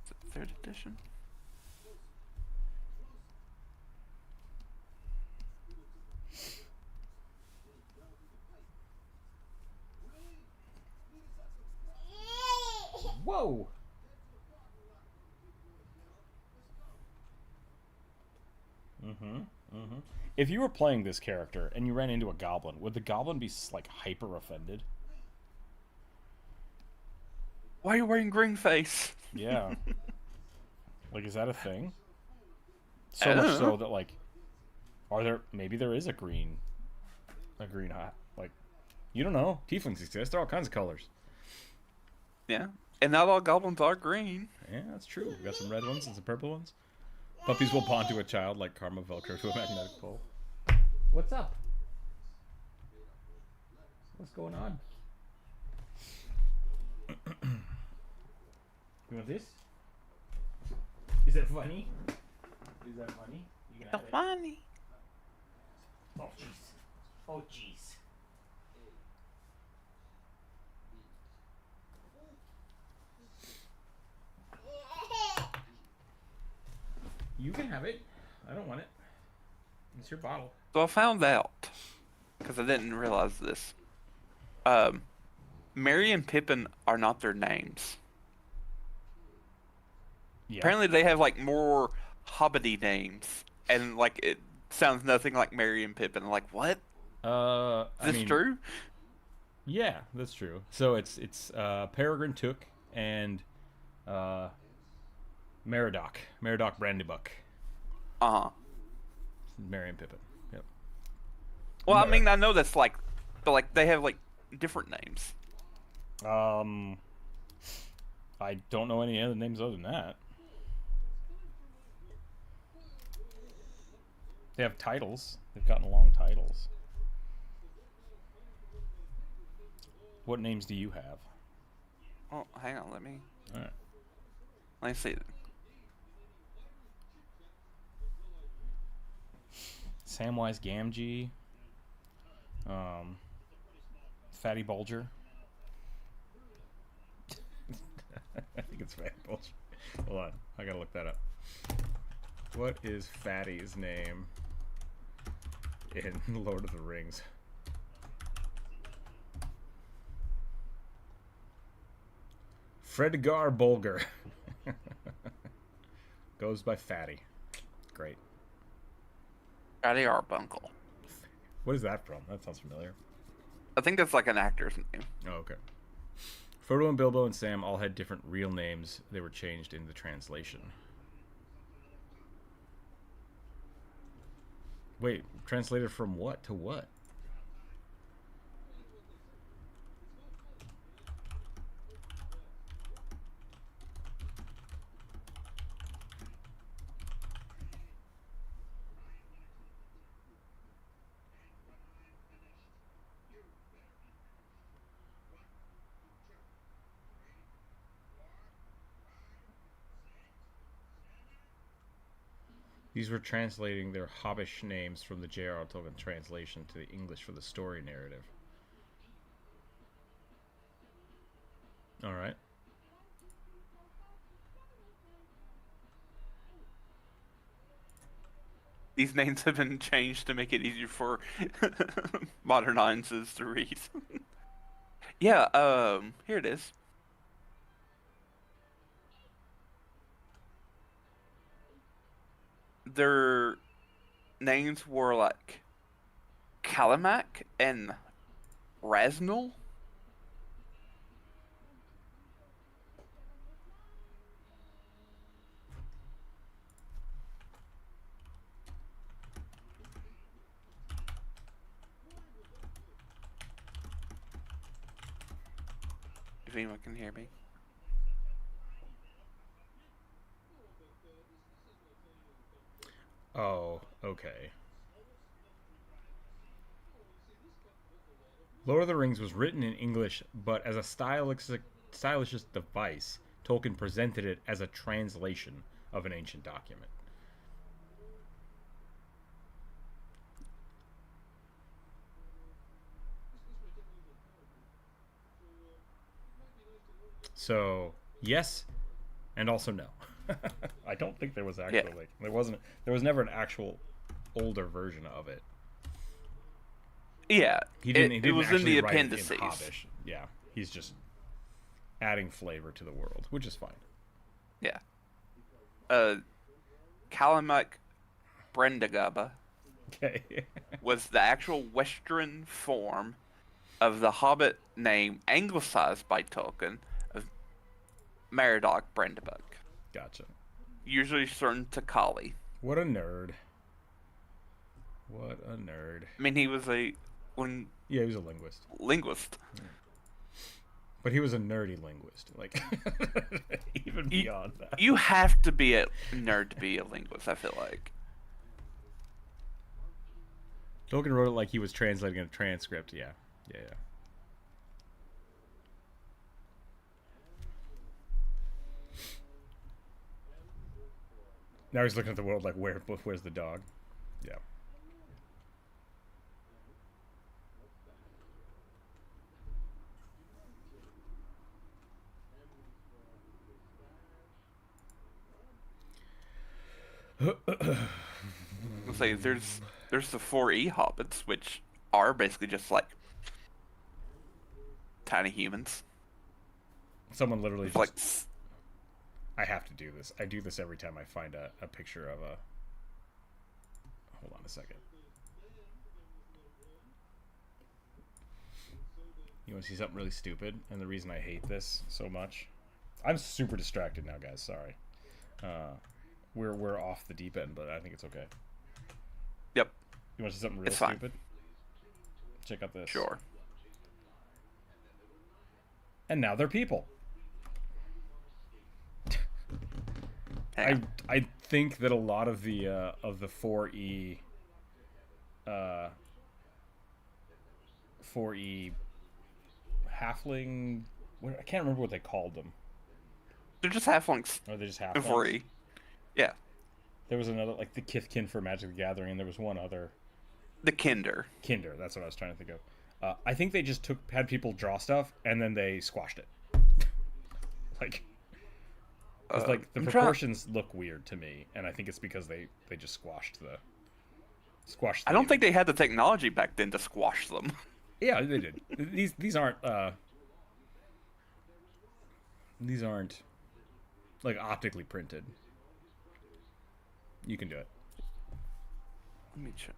Is it third edition? Whoa. If you were playing this character and you ran into a goblin, would the goblin be like hyper offended? Why are you wearing green face? Yeah. Like, is that a thing? I So don't much know. so that like, maybe there is a green hat. Like, you don't know. Tieflings exist. There are all kinds of colors. Yeah. And not all goblins are green. Yeah, that's true. We got some red ones and some purple ones. Puppies will bond to a child like karma velcro to a magnetic pole. What's up? What's going on? You want this? Is that funny? Is that funny? You can So have it. funny. Oh jeez. Oh jeez. You can have it. I don't want it. It's your bottle. So I found out, because I didn't realize this. Merry and Pippin are not their names. Yeah. Apparently they have like more hobbity names, and like it sounds nothing like Merry and Pippin. Like what? I Is this mean, true? Yeah, that's true. So it's Peregrine Took and Meriadoc Brandybuck, Uh-huh. Merry and Pippin. Yep. Well, I mean, I know that's like, but like they have like different names. I don't know any other names other than that. They have titles. They've gotten long titles. What names do you have? Oh, hang on, let me All right. see. Samwise Gamgee. Fatty Bulger. I think it's Fatty Bulger. Hold on, I gotta look that up. What is Fatty's name in Lord of the Rings? Fredgar Bolger. Goes by Fatty. Great. Fatty Arbuncle. What is that from? That sounds familiar. I think that's like an actor's name. Oh, okay. Frodo and Bilbo and Sam all had different real names. They were changed in the translation. Wait, translated from what to what? These were translating their Hobbish names from the J.R.R. Tolkien translation to the English for the story narrative. Alright. These names have been changed to make it easier for modern audiences to read. Yeah, here it is. Their names were like Kalamak and Raznul. if anyone can hear me. Oh, okay. Lord of the Rings was written in English, but as a stylish device, Tolkien presented it as a translation of an ancient document. So, yes, and also no. I don't think there was actually there was never an actual older version of it. Yeah, He didn't it was in the actually write it in appendices. Hobbish. Yeah, he's just adding flavor to the world, which is fine. Yeah. Kalamak Brendagaba Okay. was the actual Western form of the Hobbit name anglicized by Tolkien of Meriadoc Brendabug, Gotcha. usually shortened to Kali. What a nerd. What a nerd. I mean, he was a Yeah, he was a linguist. linguist. But he was a nerdy linguist. Like, even beyond that. You have to be a nerd to be a linguist, I feel like. Tolkien wrote it like he was translating a transcript. Yeah. Yeah. Now he's looking at the world like, where's the dog? Yeah. I'll say there's the 4E hobbits, which are basically just like tiny humans. Someone literally just... Like, I have to do this. I do this every time I find a picture of a... Hold on a second. You want to see something really stupid? And the reason I hate this so much... I'm super distracted now, guys. Sorry. We're off the deep end, but I think it's okay. Yep. You want to see something real It's fine. stupid? Check out this. Sure. And now they're people. Yeah. I think that a lot of the 4E 4E halfling, I can't remember what they called them. They're just halflings. Or they just in halflings? 4E. Yeah. There was another, like the Kithkin for Magic the Gathering, and there was one other. The Kinder. Kinder, that's what I was trying to think of. I think they just had people draw stuff, and then they squashed it. Like... It's like the proportions look weird to me, and I think it's because they just squashed the I don't think they had the technology back then to squash them. Yeah, they did. These aren't like optically printed. You can do it. Let me check.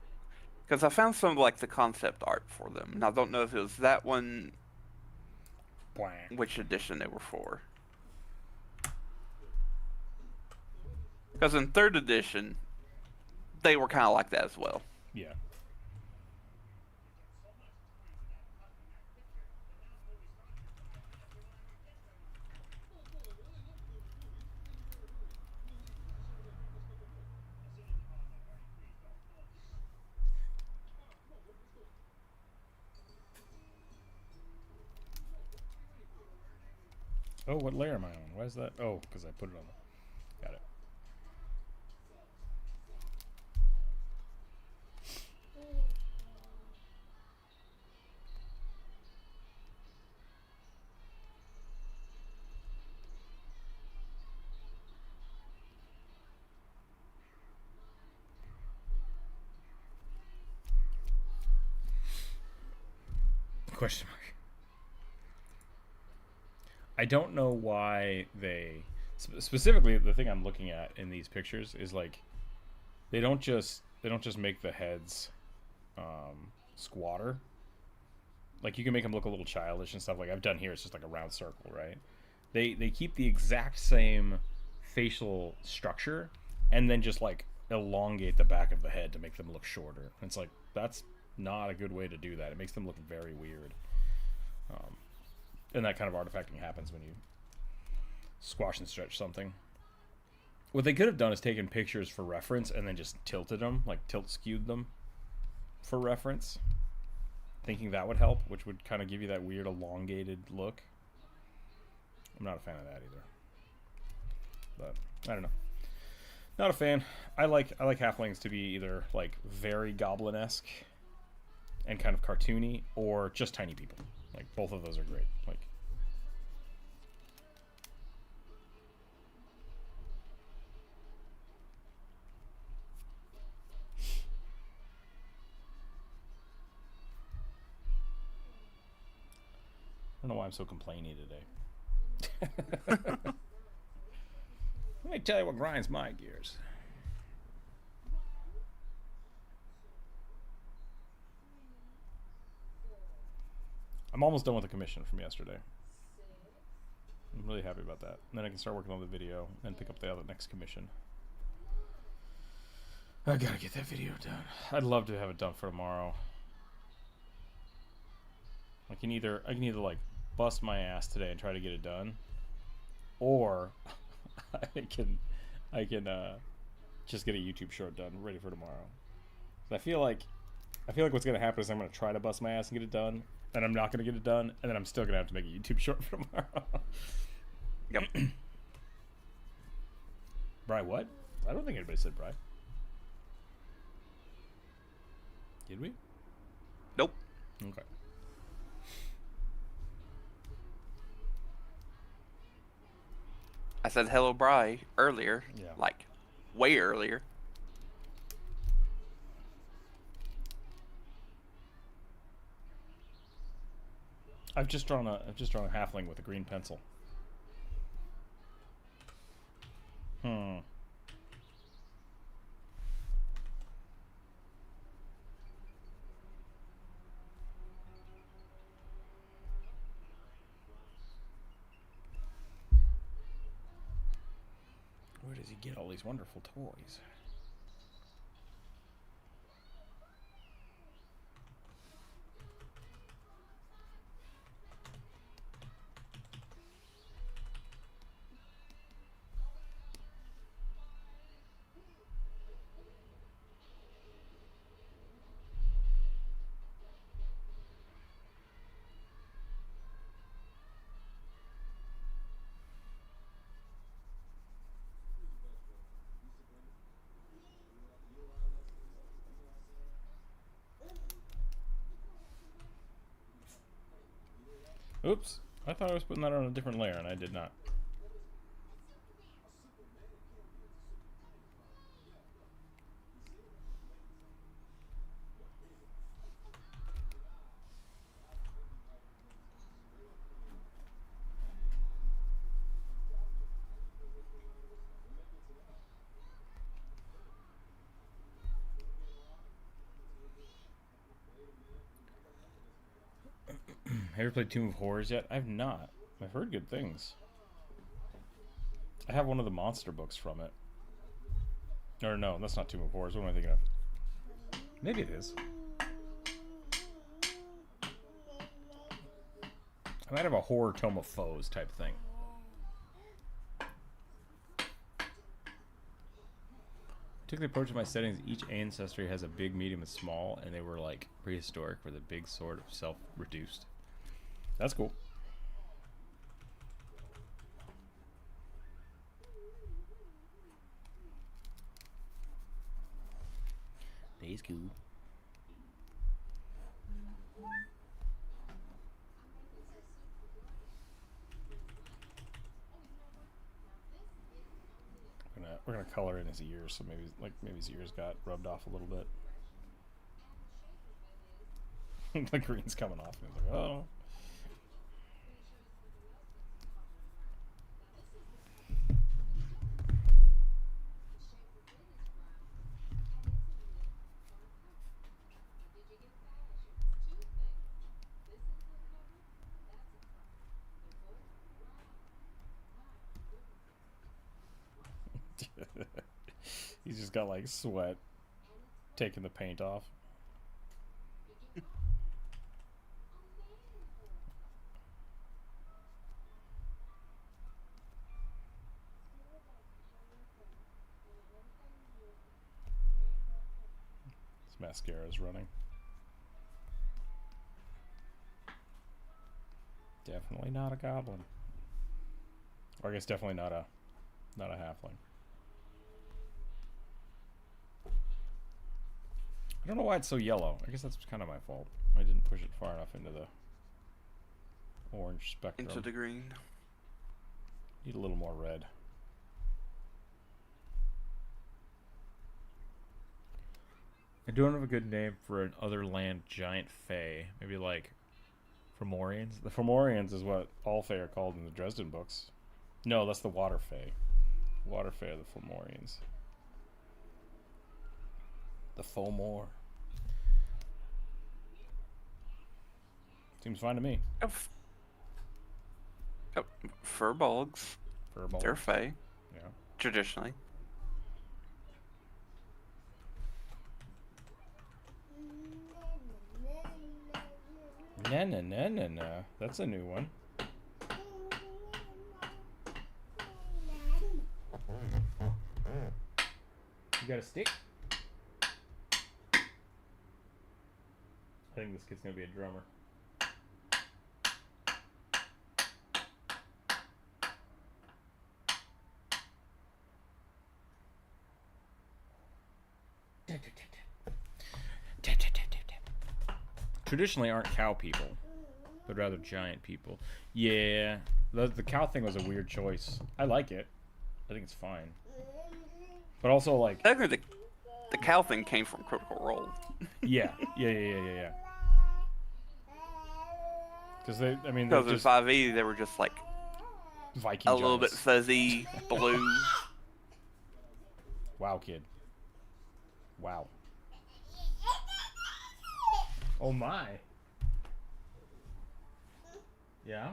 Because I found some like the concept art for them. And I don't know if it was that one, Blank. which edition they were for. Because in 3rd edition, they were kind of like that as well. Yeah. Oh, what layer am I on? Why is that? Oh, because I put it on. Got it. Question mark. I don't know why they specifically the thing I'm looking at in these pictures is like they don't just make the heads squatter. Like you can make them look a little childish and stuff like I've done here. It's just like a round circle, right? They keep the exact same facial structure and then just like elongate the back of the head to make them look shorter. And it's like that's not a good way to do that. It makes them look very weird. And that kind of artifacting happens when you squash and stretch something. What they could have done is taken pictures for reference and then just tilted them, like tilt skewed them for reference, thinking that would help, which would kind of give you that weird elongated look. I'm not a fan of that either, but I don't know. Not a fan. I like halflings to be either like very goblin-esque and kind of cartoony, or just tiny people. Like both of those are great. Like I don't know why I'm so complainy today. Let me tell you what grinds my gears. I'm almost done with the commission from yesterday. I'm really happy about that. And then I can start working on the video and pick up the next commission. I gotta get that video done. I'd love to have it done for tomorrow. I can either like bust my ass today and try to get it done, or I can just get a YouTube short done ready for tomorrow. I feel like what's gonna happen is I'm gonna try to bust my ass and get it done, and I'm not gonna get it done, and then I'm still gonna have to make a YouTube short for tomorrow. Yep. Bri, what? I don't think anybody said Bri. Did we? Nope. Okay. I said hello, Bri, earlier. Yeah. Like, way earlier. I've just drawn a halfling with a green pencil. Where does he get all these wonderful toys? Oops, I thought I was putting that on a different layer, and I did not. Have you ever played Tomb of Horrors yet? I've not. I've heard good things. I have one of the monster books from it. Or no, that's not Tomb of Horrors. What am I thinking of? Maybe it is. I might have a Horror Tome of Foes type thing. Took the approach of my settings. Each ancestry has a big, medium, and small, and they were like prehistoric, where the big sort of self-reduced. That's cool. That's cool. We're gonna color in his ears, so maybe his ears got rubbed off a little bit. The green's coming off. And he's like, oh. He's just got like sweat taking the paint off. mascara is running. Definitely not a goblin. Or I guess definitely not a halfling. I don't know why it's so yellow. I guess that's kind of my fault. I didn't push it far enough into the orange spectrum. Into the green. Need a little more red. I don't have a good name for an otherland giant fae. Maybe like Fomorians. The Fomorians is what all fae are called in the Dresden books. No, that's the water fae. Water fae are the Fomorians. The Fomor. Seems fine to me. Furbolgs. Furbolgs. They're fae. Yeah. Traditionally. Na. That's a new one. You got a stick? I think this kid's gonna be a drummer. Traditionally aren't cow people, but rather giant people. Yeah, the cow thing was a weird choice. I like it. I think it's fine. But also, like... Technically, the cow thing came from Critical Role. Yeah. Because they, I mean... Because in 5e, they were just like... Viking a little bit giants. fuzzy, blue. Wow, kid. Wow. Oh my. Yeah?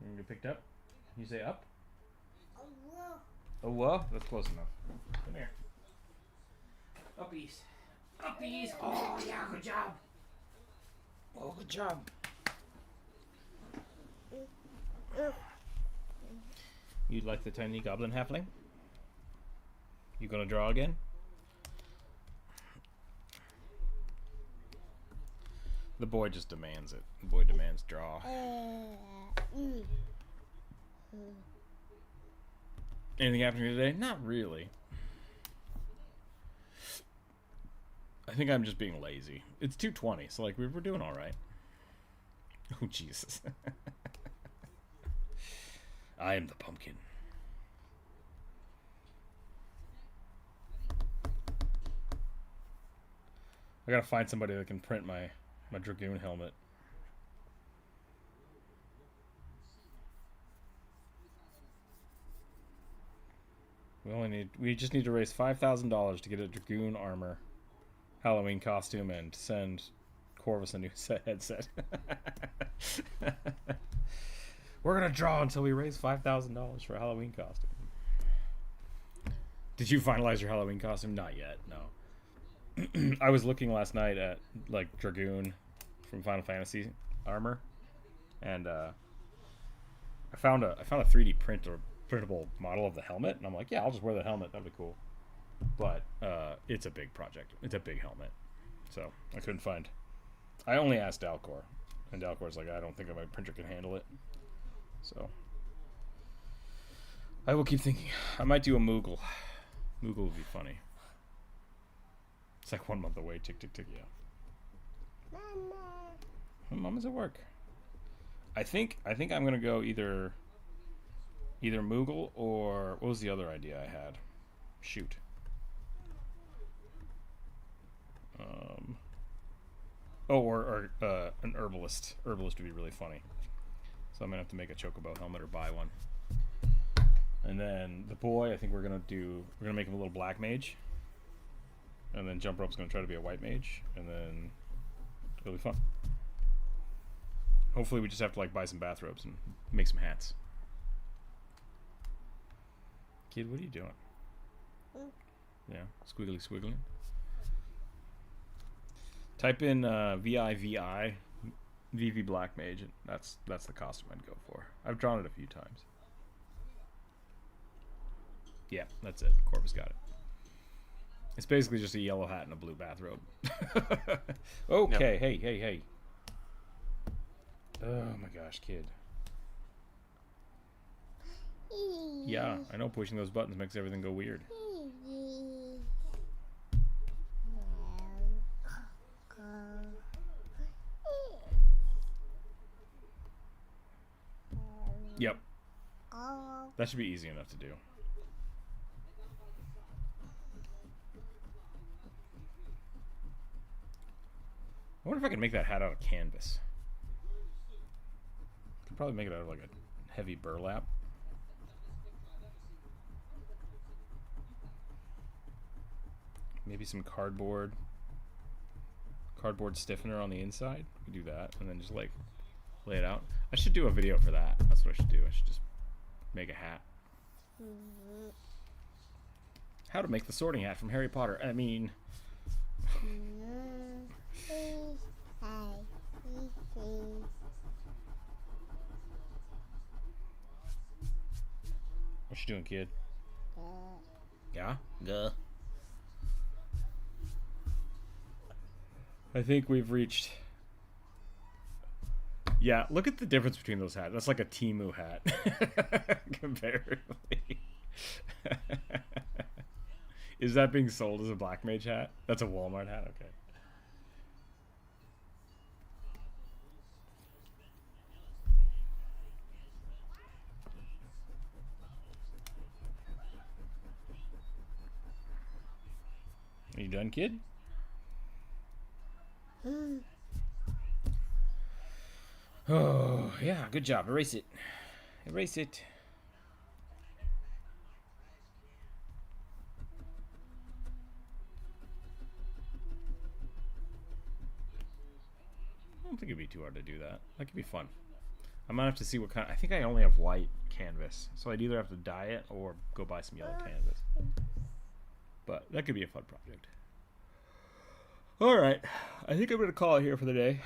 You get picked up? You say up? Oh, whoa. That's close enough. Come here. Uppies. Uppies. Oh, yeah, good job. Oh, good job. You'd like the tiny goblin halfling? You gonna draw again? The boy just demands it. The boy demands draw. Anything happening today? Not really. I think I'm just being lazy. It's 2:20, so like we're doing all right. Oh Jesus! I am the pumpkin. I gotta find somebody that can print my dragoon helmet. We just need to raise $5,000 to get a dragoon armor Halloween costume and send Corvus a new headset. We're gonna draw until we raise $5,000 for a Halloween costume. Did you finalize your Halloween costume? Not yet, no. I was looking last night at like dragoon from Final Fantasy armor, and I found a 3D printable model of the helmet, and I'm like, yeah, I'll just wear the helmet. That'd be cool. But it's a big project. It's a big helmet, so I couldn't find. I only asked Dalcor, and Dalcor's like, I don't think my printer can handle it. So I will keep thinking. I might do a Moogle. Moogle would be funny. It's like 1 month away. Tick, tick, tick, yeah. Mama's at work. I think I'm gonna go either Moogle or what was the other idea I had? Shoot. Or an herbalist. Herbalist would be really funny. So I'm gonna have to make a chocobo helmet or buy one. And then the boy, I think we're gonna make him a little black mage. And then Jump Rope's gonna try to be a white mage, and then it'll be fun. Hopefully we just have to like buy some bathrobes and make some hats. Kid, what are you doing? Yeah, squiggly. Type in VIVI, VV Black Mage, and that's the costume I'd go for. I've drawn it a few times. Yeah, that's it. Corvus got it. It's basically just a yellow hat and a blue bathrobe. Okay, Yep. hey. Oh my gosh, kid. Yeah, I know pushing those buttons makes everything go weird. Yep. That should be easy enough to do. I wonder if I can make that hat out of canvas. Could probably make it out of like a heavy burlap. Maybe some cardboard stiffener on the inside. We could do that and then just like lay it out. I should do a video for that. That's what I should do. I should just make a hat. How to make the sorting hat from Harry Potter. I mean, what you doing, kid? Yeah? Guh. I think we've reached... Yeah, look at the difference between those hats. That's like a Temu hat. Comparatively. Is that being sold as a Black Mage hat? That's a Walmart hat? Okay. Are you done, kid? Oh, yeah, good job. Erase it. Erase it. I don't think it'd be too hard to do that. That could be fun. I might have to see what kind. I think I only have white canvas, so I'd either have to dye it or go buy some yellow canvas. But that could be a fun project. All right, I think I'm gonna call it here for the day.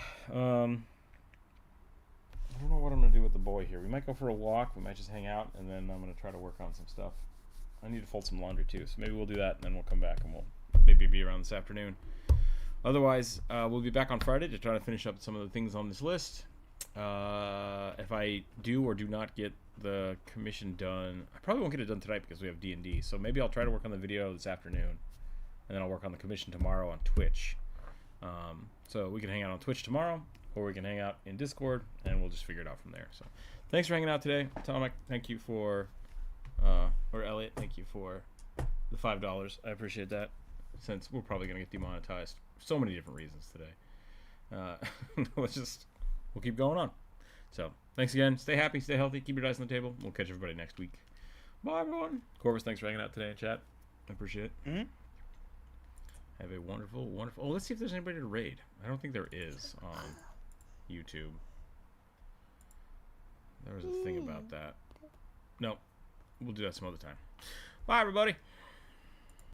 I don't know what I'm gonna do with the boy here. We might go for a walk. We might just hang out, and then I'm gonna try to work on some stuff. I need to fold some laundry too, so maybe we'll do that, and then we'll come back and we'll maybe be around this afternoon. Otherwise, we'll be back on Friday to try to finish up some of the things on this list. If I do or do not get the commission done, I probably won't get it done tonight because we have D&D. So maybe I'll try to work on the video this afternoon, and then I'll work on the commission tomorrow on Twitch. So we can hang out on Twitch tomorrow, or we can hang out in Discord, and we'll just figure it out from there. So thanks for hanging out today. Tomek, thank you for, or Elliot, thank you for the $5. I appreciate that, since we're probably going to get demonetized for so many different reasons today. We'll keep going on. So thanks again. Stay happy, stay healthy, keep your dice on the table. We'll catch everybody next week. Bye, everyone. Corvus, thanks for hanging out today in chat. I appreciate it. Mm-hmm. Have a wonderful, wonderful... Oh, let's see if there's anybody to raid. I don't think there is on YouTube. There was a thing about that. No, we'll do that some other time. Bye, everybody.